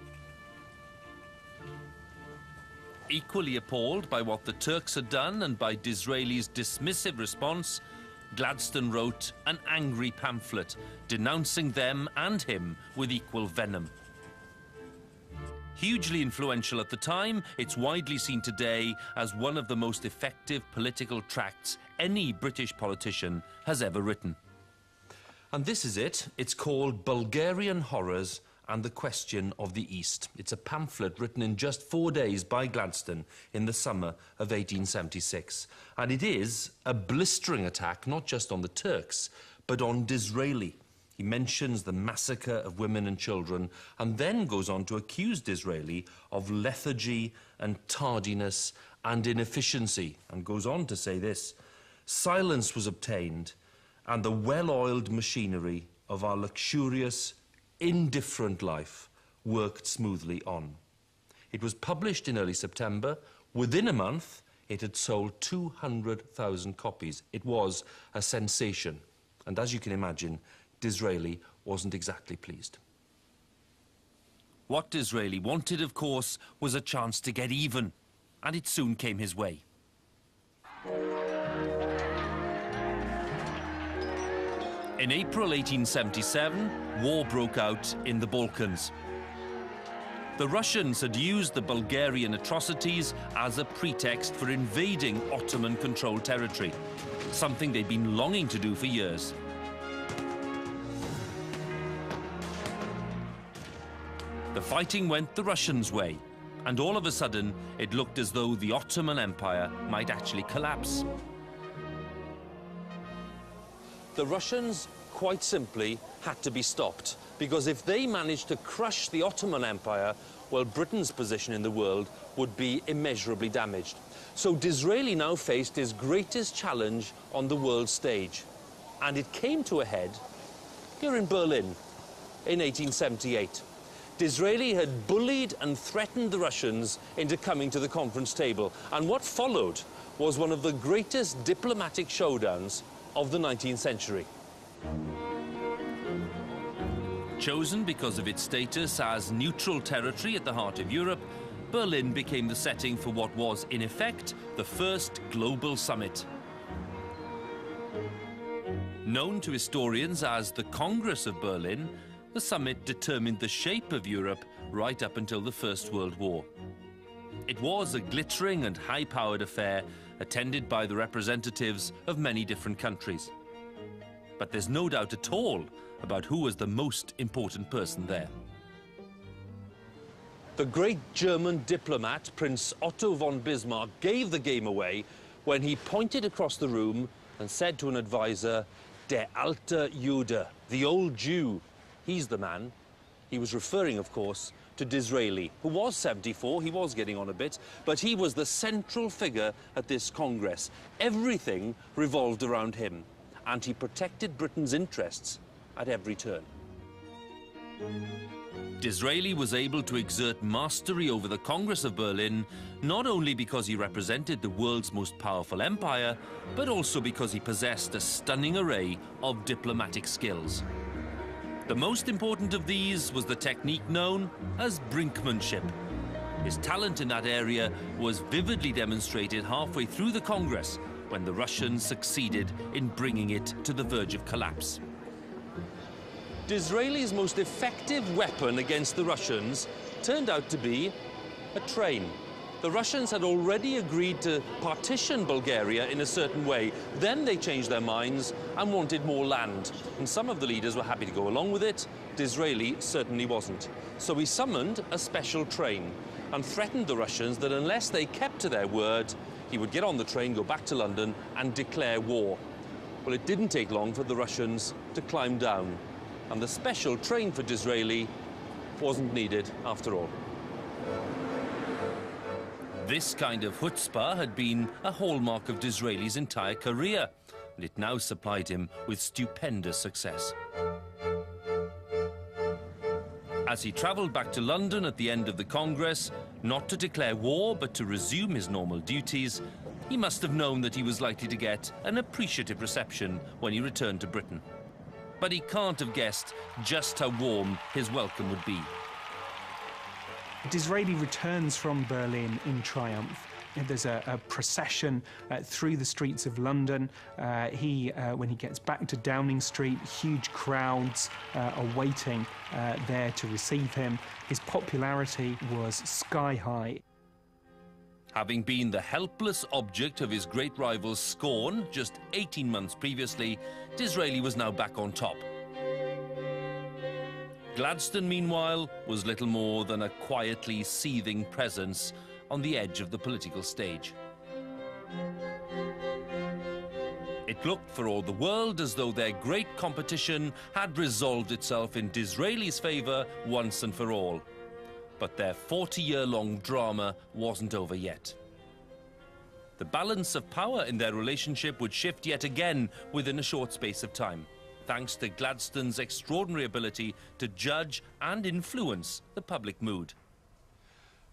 Equally appalled by what the Turks had done and by Disraeli's dismissive response, Gladstone wrote an angry pamphlet denouncing them and him with equal venom. Hugely influential at the time, it's widely seen today as one of the most effective political tracts any British politician has ever written. And this is it. It's called Bulgarian Horrors and the Question of the East. It's a pamphlet written in just 4 days by Gladstone in the summer of 1876. And it is a blistering attack, not just on the Turks, but on Disraeli. He mentions the massacre of women and children and then goes on to accuse Disraeli of lethargy and tardiness and inefficiency, and goes on to say this: silence was obtained and the well-oiled machinery of our luxurious, indifferent life worked smoothly on. It was published in early September. Within a month, it had sold 200,000 copies. It was a sensation. And as you can imagine, Disraeli wasn't exactly pleased. What Disraeli wanted, of course, was a chance to get even, and it soon came his way. In April 1877, war broke out in the Balkans. The Russians had used the Bulgarian atrocities as a pretext for invading Ottoman-controlled territory, something they'd been longing to do for years. The fighting went the Russians' way, and all of a sudden, it looked as though the Ottoman Empire might actually collapse. The Russians, quite simply, had to be stopped, because if they managed to crush the Ottoman Empire, well, Britain's position in the world would be immeasurably damaged. So Disraeli now faced his greatest challenge on the world stage, and it came to a head here in Berlin in 1878. Disraeli had bullied and threatened the Russians into coming to the conference table, and what followed was one of the greatest diplomatic showdowns of the 19th century. Chosen because of its status as neutral territory at the heart of Europe, Berlin became the setting for what was, in effect, the first global summit. Known to historians as the Congress of Berlin, the summit determined the shape of Europe right up until the First World War. It was a glittering and high-powered affair attended by the representatives of many different countries. But there's no doubt at all about who was the most important person there. The great German diplomat, Prince Otto von Bismarck, gave the game away when he pointed across the room and said to an advisor, "Der alte Jude," the old Jew. He's the man. He was referring, of course, to Disraeli, who was 74, he was getting on a bit, but he was the central figure at this Congress. Everything revolved around him, and he protected Britain's interests at every turn. Disraeli was able to exert mastery over the Congress of Berlin, not only because he represented the world's most powerful empire, but also because he possessed a stunning array of diplomatic skills. The most important of these was the technique known as brinkmanship. His talent in that area was vividly demonstrated halfway through the Congress, when the Russians succeeded in bringing it to the verge of collapse. Disraeli's most effective weapon against the Russians turned out to be a train. The Russians had already agreed to partition Bulgaria in a certain way. Then they changed their minds and wanted more land. And some of the leaders were happy to go along with it. Disraeli certainly wasn't. So he summoned a special train and threatened the Russians that unless they kept to their word, he would get on the train, go back to London and declare war. Well, it didn't take long for the Russians to climb down. And the special train for Disraeli wasn't needed after all. This kind of chutzpah had been a hallmark of Disraeli's entire career, and it now supplied him with stupendous success. As he travelled back to London at the end of the Congress, not to declare war but to resume his normal duties, he must have known that he was likely to get an appreciative reception when he returned to Britain. But he can't have guessed just how warm his welcome would be. Disraeli returns from Berlin in triumph. There's a procession through the streets of London. When he gets back to Downing Street, huge crowds are waiting there to receive him. His popularity was sky high. Having been the helpless object of his great rival's scorn just 18 months previously, Disraeli was now back on top. Gladstone, meanwhile, was little more than a quietly seething presence on the edge of the political stage. It looked for all the world as though their great competition had resolved itself in Disraeli's favour once and for all. But their 40-year-long drama wasn't over yet. The balance of power in their relationship would shift yet again within a short space of time, thanks to Gladstone's extraordinary ability to judge and influence the public mood.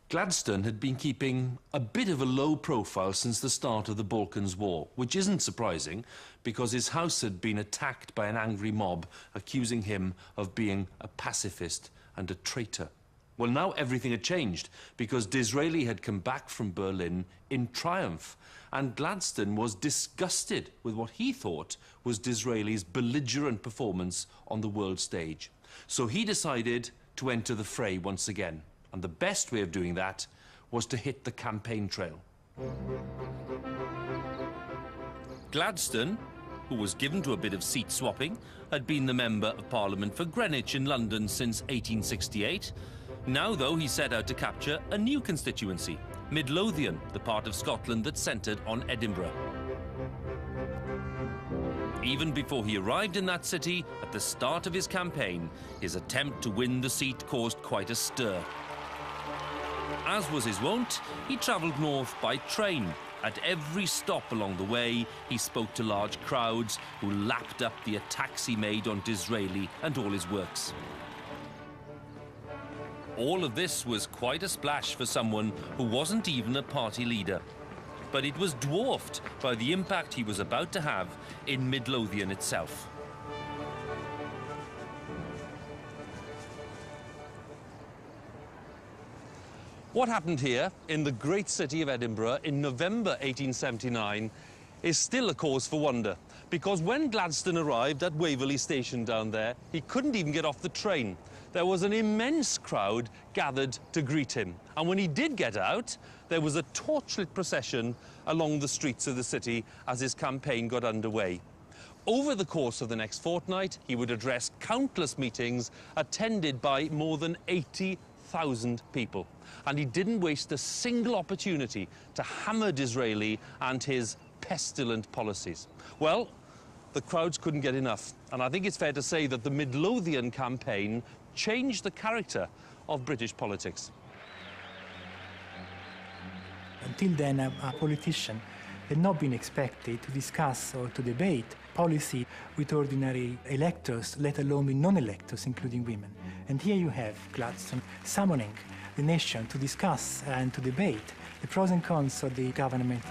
Gladstone had been keeping a bit of a low profile since the start of the Balkans War, which isn't surprising because his house had been attacked by an angry mob accusing him of being a pacifist and a traitor. Well, now everything had changed because Disraeli had come back from Berlin in triumph, and Gladstone was disgusted with what he thought was Disraeli's belligerent performance on the world stage. So he decided to enter the fray once again, and the best way of doing that was to hit the campaign trail. Gladstone, who was given to a bit of seat swapping, had been the Member of Parliament for Greenwich in London since 1868. Now, though, he set out to capture a new constituency, Midlothian, the part of Scotland that centred on Edinburgh. Even before he arrived in that city, at the start of his campaign, his attempt to win the seat caused quite a stir. As was his wont, he travelled north by train. At every stop along the way, he spoke to large crowds who lapped up the attacks he made on Disraeli and all his works. All of this was quite a splash for someone who wasn't even a party leader. But it was dwarfed by the impact he was about to have in Midlothian itself. What happened here in the great city of Edinburgh in November 1879 is still a cause for wonder, because when Gladstone arrived at Waverley Station down there, he couldn't even get off the train. There was an immense crowd gathered to greet him. And when he did get out, there was a torchlit procession along the streets of the city as his campaign got underway. Over the course of the next fortnight, he would address countless meetings attended by more than 80,000 people. And he didn't waste a single opportunity to hammer Disraeli and his pestilent policies. Well, the crowds couldn't get enough. And I think it's fair to say that the Midlothian campaign changed the character of British politics. Until then, a politician had not been expected to discuss or to debate policy with ordinary electors, let alone with non-electors, including women. And here you have Gladstone summoning the nation to discuss and to debate the pros and cons of the government.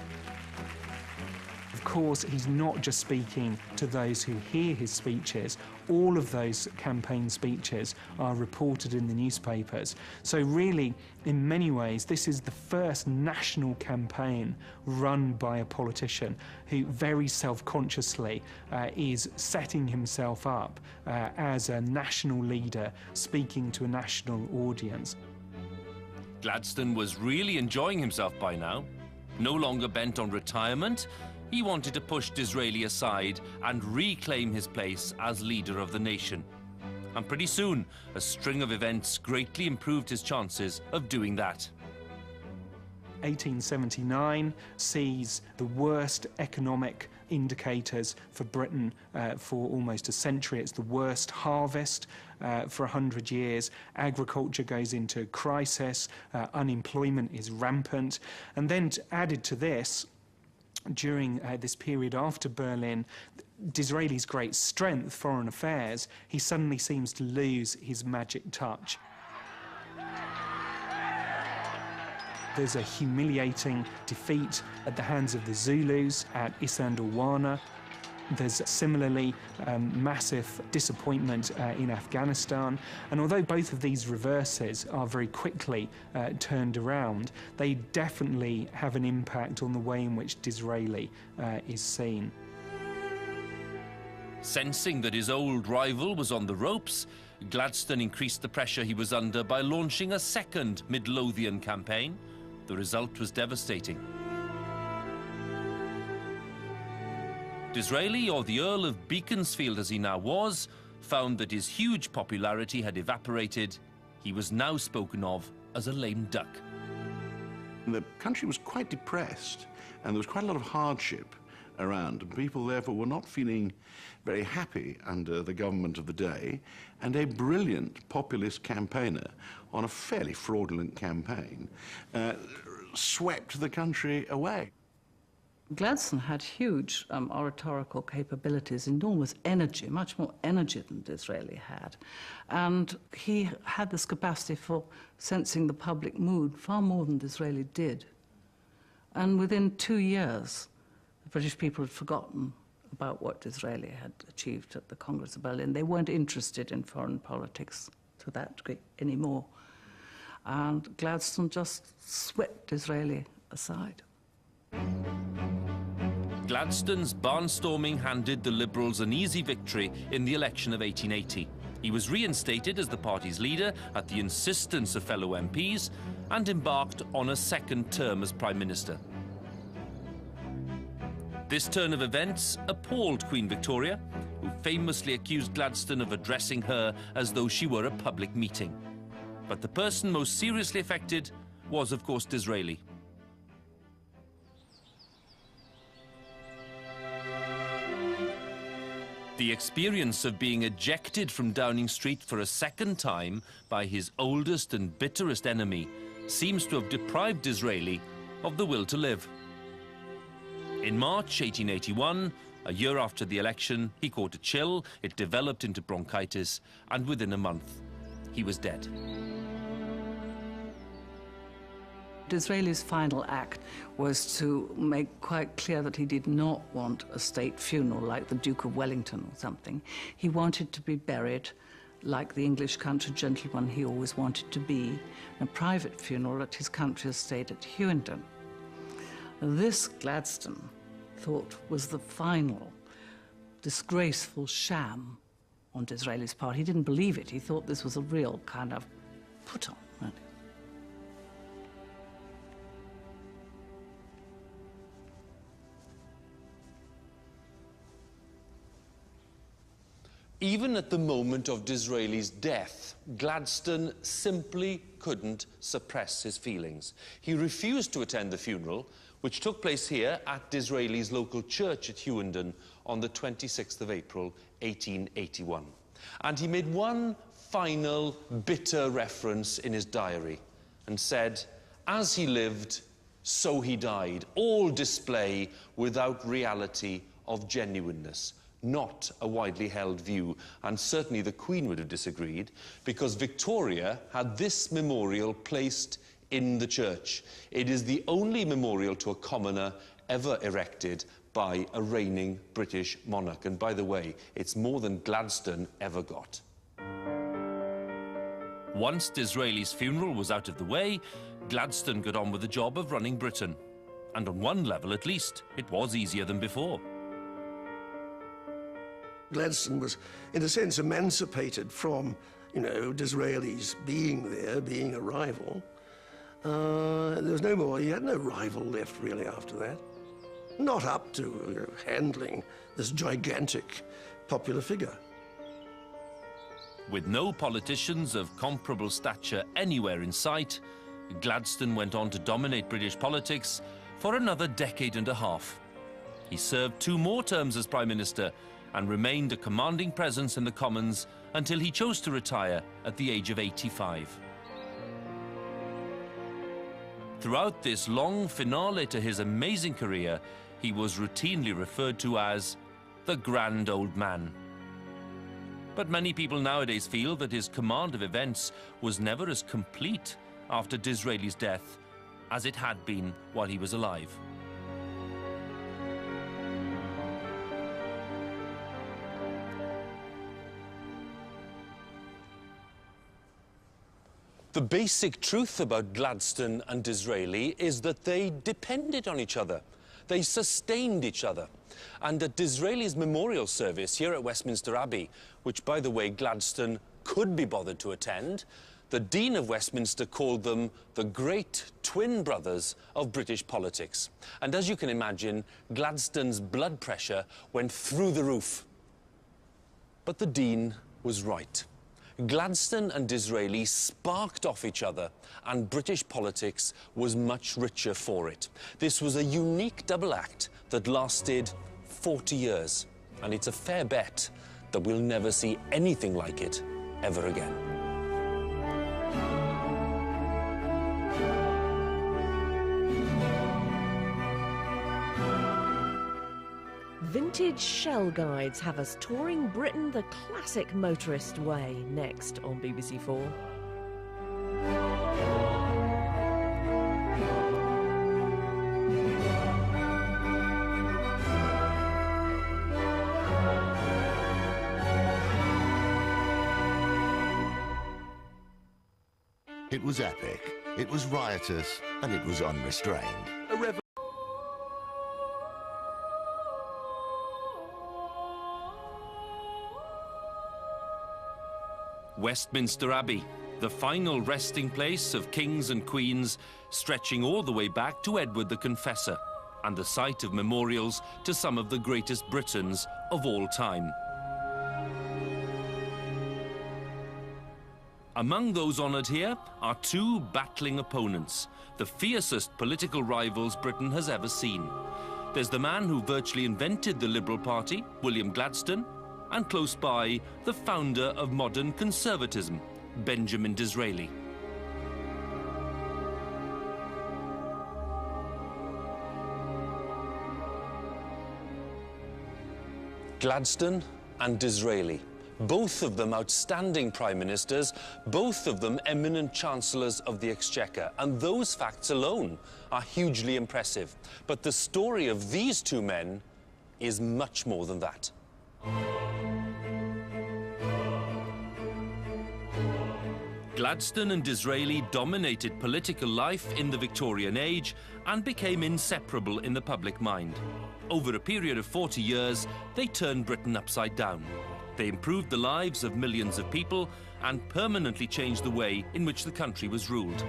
Of course, he's not just speaking to those who hear his speeches. All of those campaign speeches are reported in the newspapers. So really, in many ways, this is the first national campaign run by a politician who very self-consciously is setting himself up as a national leader speaking to a national audience. Gladstone was really enjoying himself by now. No longer bent on retirement, he wanted to push Disraeli aside and reclaim his place as leader of the nation. And pretty soon, a string of events greatly improved his chances of doing that. 1879 sees the worst economic indicators for Britain for almost a century. It's the worst harvest for 100 years. Agriculture goes into crisis. Unemployment is rampant. And then added to this, during this period after Berlin, Disraeli's great strength, foreign affairs, he suddenly seems to lose his magic touch. There's a humiliating defeat at the hands of the Zulus at Isandlwana. There's similarly massive disappointment in Afghanistan. And although both of these reverses are very quickly turned around, they definitely have an impact on the way in which Disraeli is seen. Sensing that his old rival was on the ropes, Gladstone increased the pressure he was under by launching a second Midlothian campaign. The result was devastating. Disraeli, or the Earl of Beaconsfield as he now was, found that his huge popularity had evaporated. He was now spoken of as a lame duck. The country was quite depressed, and there was quite a lot of hardship around, and people therefore were not feeling very happy under the government of the day, and a brilliant populist campaigner on a fairly fraudulent campaign swept the country away. Gladstone had huge oratorical capabilities, enormous energy, much more energy than Disraeli had. And he had this capacity for sensing the public mood far more than Disraeli did. And within 2 years, the British people had forgotten about what Disraeli had achieved at the Congress of Berlin. They weren't interested in foreign politics to that degree anymore. And Gladstone just swept Disraeli aside. Gladstone's barnstorming handed the Liberals an easy victory in the election of 1880. He was reinstated as the party's leader at the insistence of fellow MPs and embarked on a second term as Prime Minister. This turn of events appalled Queen Victoria, who famously accused Gladstone of addressing her as though she were a public meeting. But the person most seriously affected was, of course, Disraeli. The experience of being ejected from Downing Street for a second time by his oldest and bitterest enemy seems to have deprived Disraeli of the will to live. In March 1881, a year after the election, he caught a chill, it developed into bronchitis, and within a month, he was dead. Disraeli's final act was to make quite clear that he did not want a state funeral like the Duke of Wellington or something. He wanted to be buried like the English country gentleman he always wanted to be, in a private funeral at his country estate at Huw. This Gladstone thought was the final disgraceful sham on Disraeli's part. He didn't believe it. He thought this was a real kind of put-on. Right? Even at the moment of Disraeli's death, Gladstone simply couldn't suppress his feelings. He refused to attend the funeral, which took place here at Disraeli's local church at Huw on the 26th of April, 1881. And he made one final bitter reference in his diary and said, "As he lived, so he died, all display without reality of genuineness." Not a widely held view, and certainly the Queen would have disagreed, because Victoria had this memorial placed in the church. It is the only memorial to a commoner ever erected by a reigning British monarch. And by the way, it's more than Gladstone ever got. Once Disraeli's funeral was out of the way, Gladstone got on with the job of running Britain. And on one level, at least, it was easier than before. Gladstone was, in a sense, emancipated from, Disraeli's being there, being a rival. There was no more, he had no rival left, really, after that. Not up to handling this gigantic popular figure. With no politicians of comparable stature anywhere in sight, Gladstone went on to dominate British politics for another decade and a half. He served 2 more terms as Prime Minister and remained a commanding presence in the Commons until he chose to retire at the age of 85. Throughout this long finale to his amazing career, he was routinely referred to as the Grand Old Man. But many people nowadays feel that his command of events was never as complete after Disraeli's death as it had been while he was alive. The basic truth about Gladstone and Disraeli is that they depended on each other. They sustained each other. And at Disraeli's memorial service here at Westminster Abbey, which, by the way, Gladstone could be bothered to attend, the Dean of Westminster called them the great twin brothers of British politics. And as you can imagine, Gladstone's blood pressure went through the roof. But the Dean was right. Gladstone and Disraeli sparked off each other, and British politics was much richer for it. This was a unique double act that lasted 40 years, and it's a fair bet that we'll never see anything like it ever again. Vintage Shell Guides have us touring Britain the classic motorist way, next on BBC 4. It was epic, it was riotous, and it was unrestrained. Westminster Abbey, the final resting place of kings and queens, stretching all the way back to Edward the Confessor, and the site of memorials to some of the greatest Britons of all time. Among those honoured here are 2 battling opponents, the fiercest political rivals Britain has ever seen. There's the man who virtually invented the Liberal Party, William Gladstone, and close by, the founder of modern conservatism, Benjamin Disraeli. Gladstone and Disraeli, both of them outstanding prime ministers, both of them eminent chancellors of the Exchequer, and those facts alone are hugely impressive. But the story of these 2 men is much more than that. Gladstone and Disraeli dominated political life in the Victorian age and became inseparable in the public mind. Over a period of 40 years, they turned Britain upside down. They improved the lives of millions of people and permanently changed the way in which the country was ruled.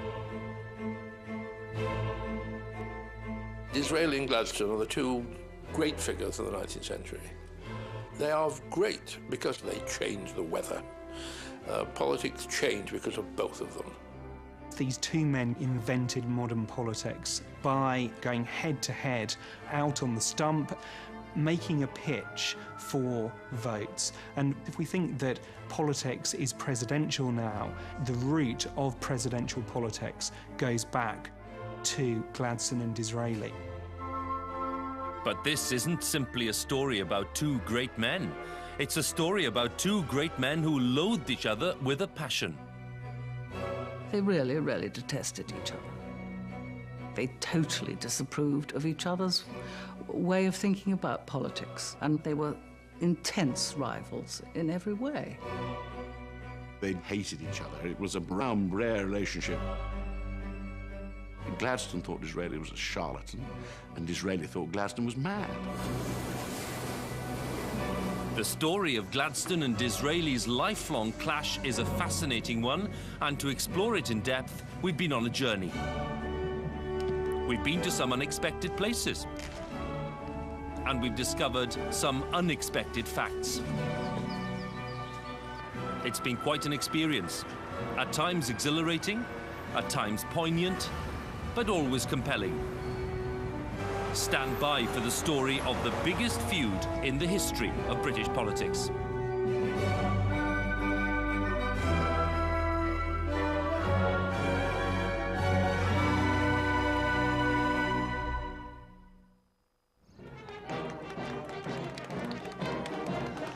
Disraeli and Gladstone are the 2 great figures of the 19th century. They are great because they changed the weather. Politics changed because of both of them. These 2 men invented modern politics by going head to head out on the stump, making a pitch for votes. And if we think that politics is presidential now, the root of presidential politics goes back to Gladstone and Disraeli. But this isn't simply a story about two great men. It's a story about two great men who loathed each other with a passion. They really, really detested each other. They totally disapproved of each other's way of thinking about politics, and they were intense rivals in every way. They hated each other. It was a brown-rare relationship. Gladstone thought Disraeli was a charlatan, and Disraeli thought Gladstone was mad. The story of Gladstone and Disraeli's lifelong clash is a fascinating one, and to explore it in depth, we've been on a journey. We've been to some unexpected places, and we've discovered some unexpected facts. It's been quite an experience, at times exhilarating, at times poignant, but always compelling. Stand by for the story of the biggest feud in the history of British politics.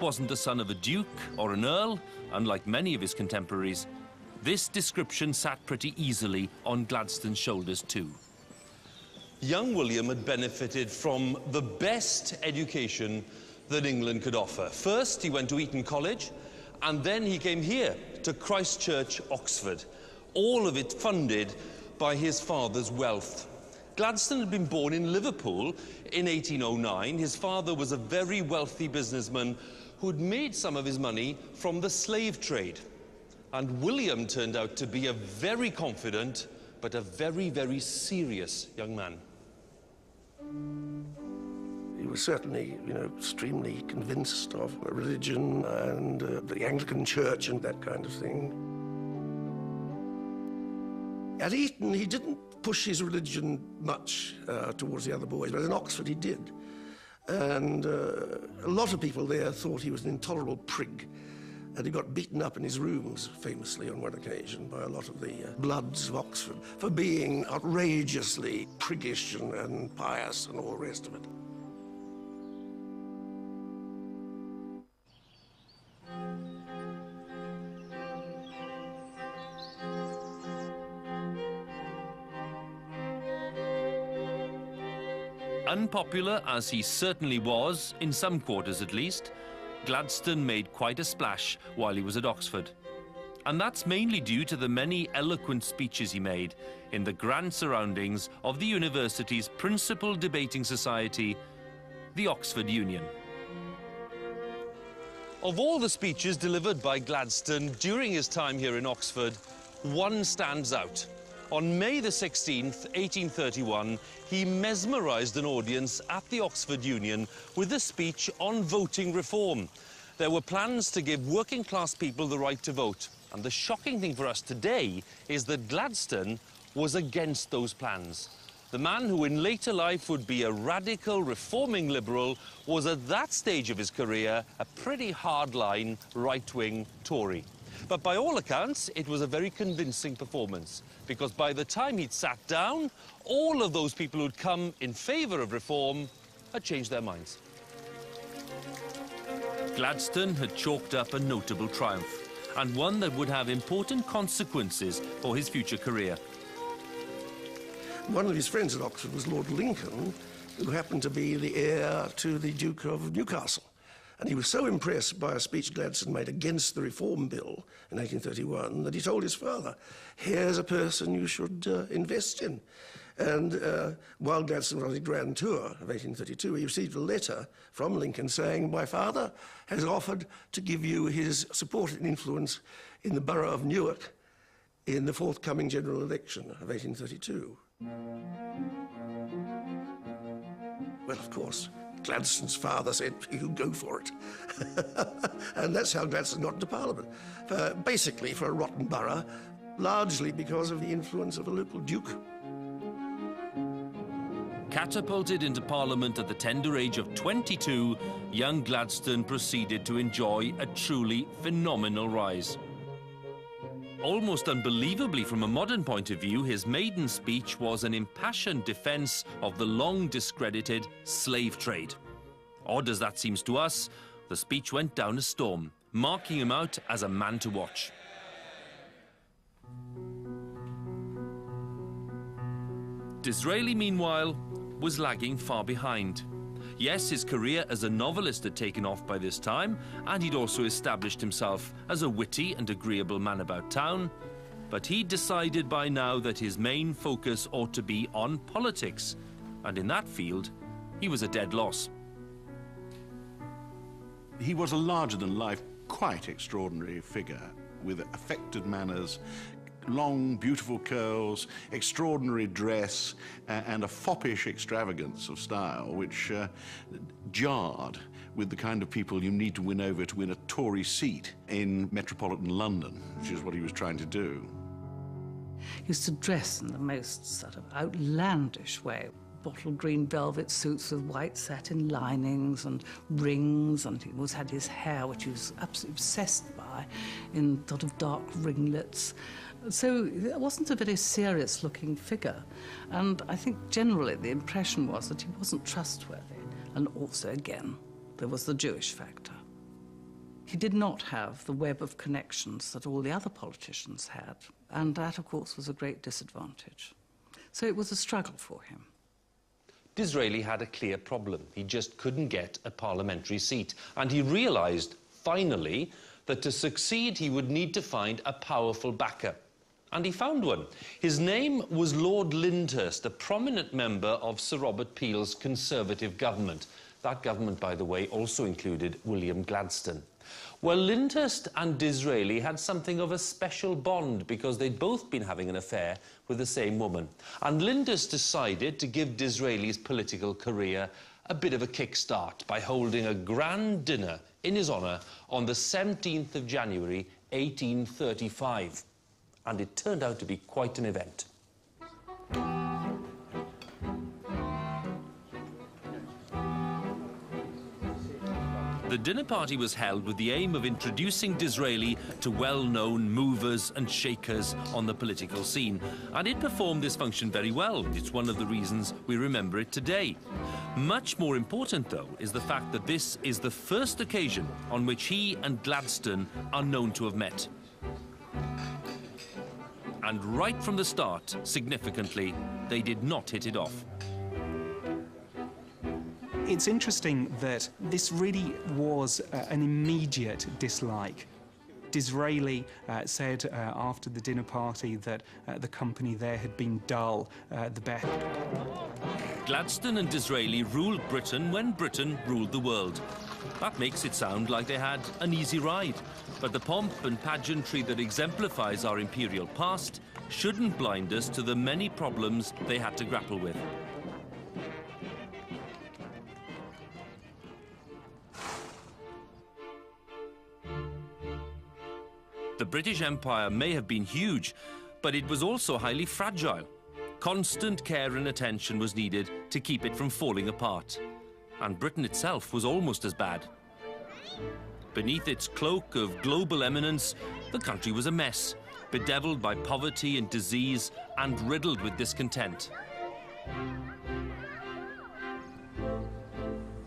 Wasn't the son of a duke or an earl, unlike many of his contemporaries. This description sat pretty easily on Gladstone's shoulders too. Young William had benefited from the best education that England could offer. First, he went to Eton College, and then he came here to Christ Church, Oxford. All of it funded by his father's wealth. Gladstone had been born in Liverpool in 1809. His father was a very wealthy businessman who'd made some of his money from the slave trade. And William turned out to be a very confident, but a very, very serious young man. He was certainly, extremely convinced of religion and the Anglican Church and that kind of thing. At Eton, he didn't push his religion much towards the other boys, but in Oxford he did. And a lot of people there thought he was an intolerable prig. And he got beaten up in his rooms, famously on one occasion, by a lot of the bloods of Oxford for being outrageously priggish and pious and all the rest of it. Unpopular as he certainly was, in some quarters at least, Gladstone made quite a splash while he was at Oxford. And that's mainly due to the many eloquent speeches he made in the grand surroundings of the university's principal debating society, the Oxford Union. Of all the speeches delivered by Gladstone during his time here in Oxford, one stands out. On May the 16th, 1831, he mesmerised an audience at the Oxford Union with a speech on voting reform. There were plans to give working-class people the right to vote. And the shocking thing for us today is that Gladstone was against those plans. The man who in later life would be a radical, reforming liberal was at that stage of his career a pretty hardline, right-wing Tory. But by all accounts, it was a very convincing performance, because by the time he'd sat down, all of those people who'd come in favour of reform had changed their minds. Gladstone had chalked up a notable triumph, and one that would have important consequences for his future career. One of his friends at Oxford was Lord Lincoln, who happened to be the heir to the Duke of Newcastle. And he was so impressed by a speech Gladstone made against the Reform Bill in 1831 that he told his father, here's a person you should invest in. And while Gladstone was on his grand tour of 1832, he received a letter from Lincoln saying, my father has offered to give you his support and influence in the borough of Newark in the forthcoming general election of 1832. Well, of course, Gladstone's father said, you go for it. And that's how Gladstone got into Parliament. Basically for a rotten borough, largely because of the influence of a local duke. Catapulted into Parliament at the tender age of 22, young Gladstone proceeded to enjoy a truly phenomenal rise. Almost unbelievably from a modern point of view, his maiden speech was an impassioned defence of the long discredited slave trade. Odd as that seems to us, the speech went down a storm, marking him out as a man to watch. Disraeli, meanwhile, was lagging far behind. Yes, his career as a novelist had taken off by this time, and he'd also established himself as a witty and agreeable man about town, but he'd decided by now that his main focus ought to be on politics, and in that field, he was a dead loss. He was a larger-than-life, quite extraordinary figure, with affected manners, long, beautiful curls, extraordinary dress, and a foppish extravagance of style, which jarred with the kind of people you need to win over to win a Tory seat in metropolitan London, which is what he was trying to do. He used to dress in the most sort of outlandish way. Bottle green velvet suits with white satin linings and rings, and he always had his hair, which he was absolutely obsessed by, in sort of dark ringlets. So it wasn't a very serious-looking figure, and I think generally the impression was that he wasn't trustworthy. And also, again, there was the Jewish factor. He did not have the web of connections that all the other politicians had, and that, of course, was a great disadvantage. So it was a struggle for him. Disraeli had a clear problem. He just couldn't get a parliamentary seat, and he realised, finally, that to succeed he would need to find a powerful backer. And he found one. His name was Lord Lyndhurst, a prominent member of Sir Robert Peel's Conservative government. That government, by the way, also included William Gladstone. Well, Lyndhurst and Disraeli had something of a special bond because they'd both been having an affair with the same woman. And Lyndhurst decided to give Disraeli's political career a bit of a kickstart by holding a grand dinner in his honour on the 17th of January, 1835. And it turned out to be quite an event. The dinner party was held with the aim of introducing Disraeli to well-known movers and shakers on the political scene, and it performed this function very well. It's one of the reasons we remember it today. Much more important, though, is the fact that this is the first occasion on which he and Gladstone are known to have met. And right from the start, significantly, they did not hit it off. It's interesting that this really was an immediate dislike. Disraeli said after the dinner party that the company there had been dull, the best. Gladstone and Disraeli ruled Britain when Britain ruled the world. That makes it sound like they had an easy ride. But the pomp and pageantry that exemplifies our imperial past shouldn't blind us to the many problems they had to grapple with. The British Empire may have been huge, but it was also highly fragile. Constant care and attention was needed to keep it from falling apart. And Britain itself was almost as bad. Beneath its cloak of global eminence, the country was a mess, bedeviled by poverty and disease and riddled with discontent.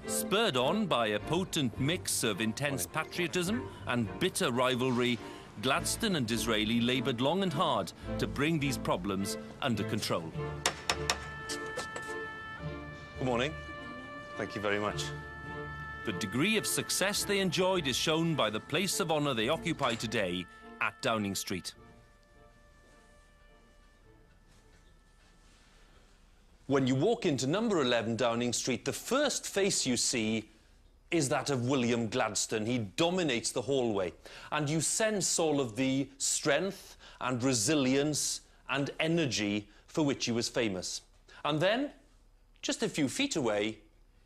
Spurred on by a potent mix of intense patriotism and bitter rivalry, Gladstone and Disraeli laboured long and hard to bring these problems under control. Good morning. Thank you very much. The degree of success they enjoyed is shown by the place of honour they occupy today at Downing Street. When you walk into number 11 Downing Street, the first face you see is that of William Gladstone. He dominates the hallway, and you sense all of the strength and resilience and energy for which he was famous. And then, just a few feet away,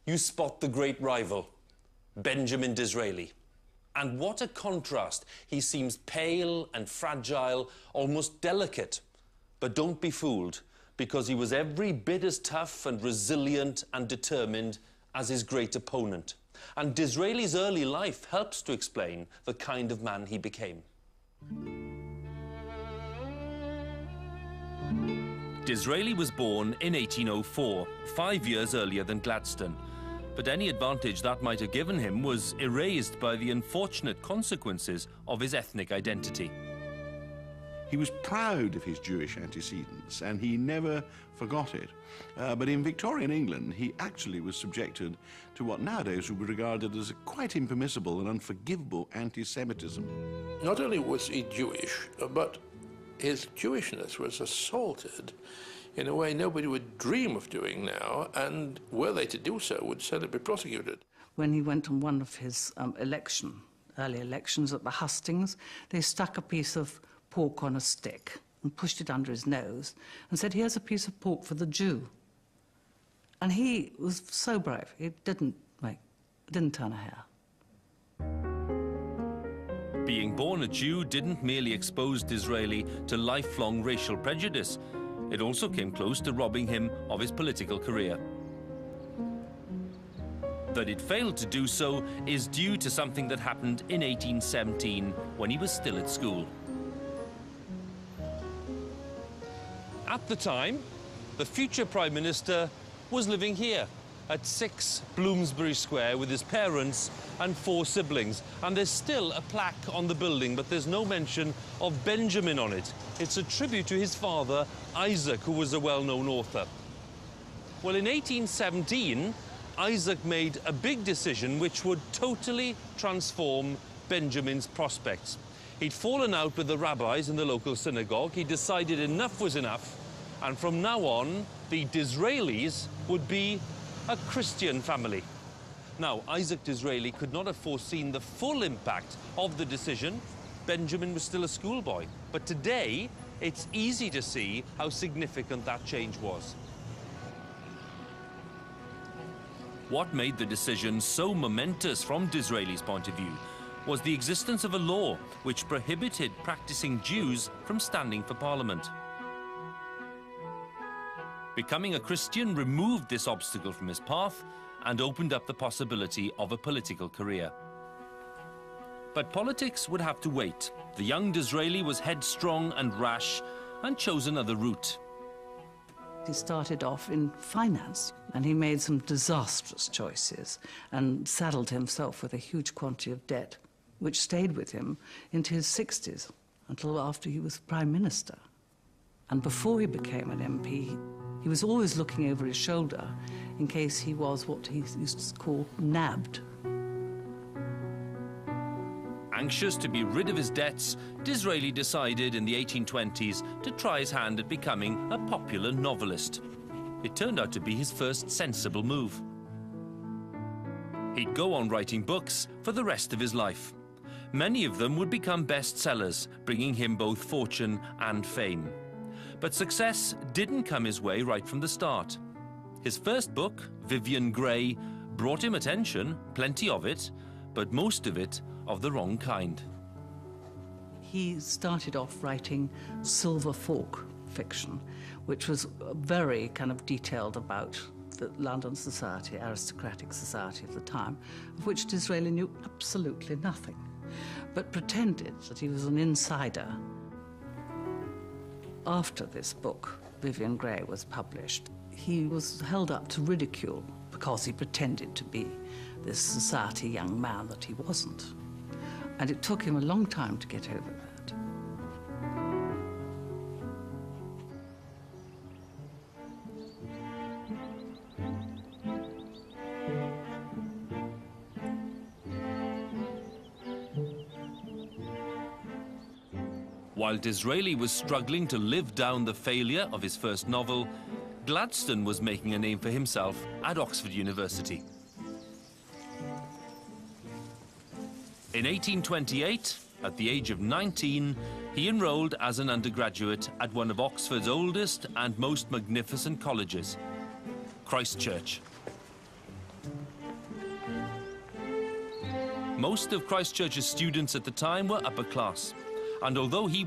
you spot the great rival, Benjamin Disraeli. And what a contrast. He seems pale and fragile, almost delicate. But don't be fooled, because he was every bit as tough and resilient and determined as his great opponent. And Disraeli's early life helps to explain the kind of man he became. Disraeli was born in 1804, 5 years earlier than Gladstone. But any advantage that might have given him was erased by the unfortunate consequences of his ethnic identity. He was proud of his Jewish antecedents, and he never forgot it. But in Victorian England, he actually was subjected to what nowadays would be regarded as a quite impermissible and unforgivable anti-Semitism. Not only was he Jewish, but his Jewishness was assaulted in a way nobody would dream of doing now, and were they to do so, would certainly be prosecuted. When he went on one of his early elections at the hustings, they stuck a piece of pork on a stick and pushed it under his nose and said, "Here's a piece of pork for the Jew." And he was so brave, he didn't turn a hair. Being born a Jew didn't merely expose Disraeli to lifelong racial prejudice. It also came close to robbing him of his political career. That it failed to do so is due to something that happened in 1817 when he was still at school. At the time, the future Prime Minister was living here at 6 Bloomsbury Square with his parents and 4 siblings. And there's still a plaque on the building, but there's no mention of Benjamin on it. It's a tribute to his father, Isaac, who was a well-known author. Well, in 1817, Isaac made a big decision which would totally transform Benjamin's prospects. He'd fallen out with the rabbis in the local synagogue. He decided enough was enough, and from now on, the Disraelis would be a Christian family. Now, Isaac Disraeli could not have foreseen the full impact of the decision. Benjamin was still a schoolboy. But today, it's easy to see how significant that change was. What made the decision so momentous from Disraeli's point of view was the existence of a law which prohibited practicing Jews from standing for Parliament. Becoming a Christian removed this obstacle from his path and opened up the possibility of a political career. But politics would have to wait. The young Disraeli was headstrong and rash and chose another route. He started off in finance, and he made some disastrous choices and saddled himself with a huge quantity of debt, which stayed with him into his 60s, until after he was Prime Minister. And before he became an MP, he was always looking over his shoulder in case he was what he used to call nabbed. Anxious to be rid of his debts, Disraeli decided in the 1820s to try his hand at becoming a popular novelist. It turned out to be his first sensible move. He'd go on writing books for the rest of his life. Many of them would become bestsellers, bringing him both fortune and fame. But success didn't come his way right from the start. His first book, Vivian Grey, brought him attention, plenty of it, but most of it of the wrong kind. He started off writing silver fork fiction, which was very kind of detailed about the London society, aristocratic society of the time, of which Disraeli knew absolutely nothing, but pretended that he was an insider. After this book, Vivian Grey, was published, he was held up to ridicule because he pretended to be this society young man that he wasn't. And it took him a long time to get over that. While Disraeli was struggling to live down the failure of his first novel, Gladstone was making a name for himself at Oxford University. In 1828, at the age of 19, he enrolled as an undergraduate at one of Oxford's oldest and most magnificent colleges, Christ Church. Most of Christ Church's students at the time were upper class, and although he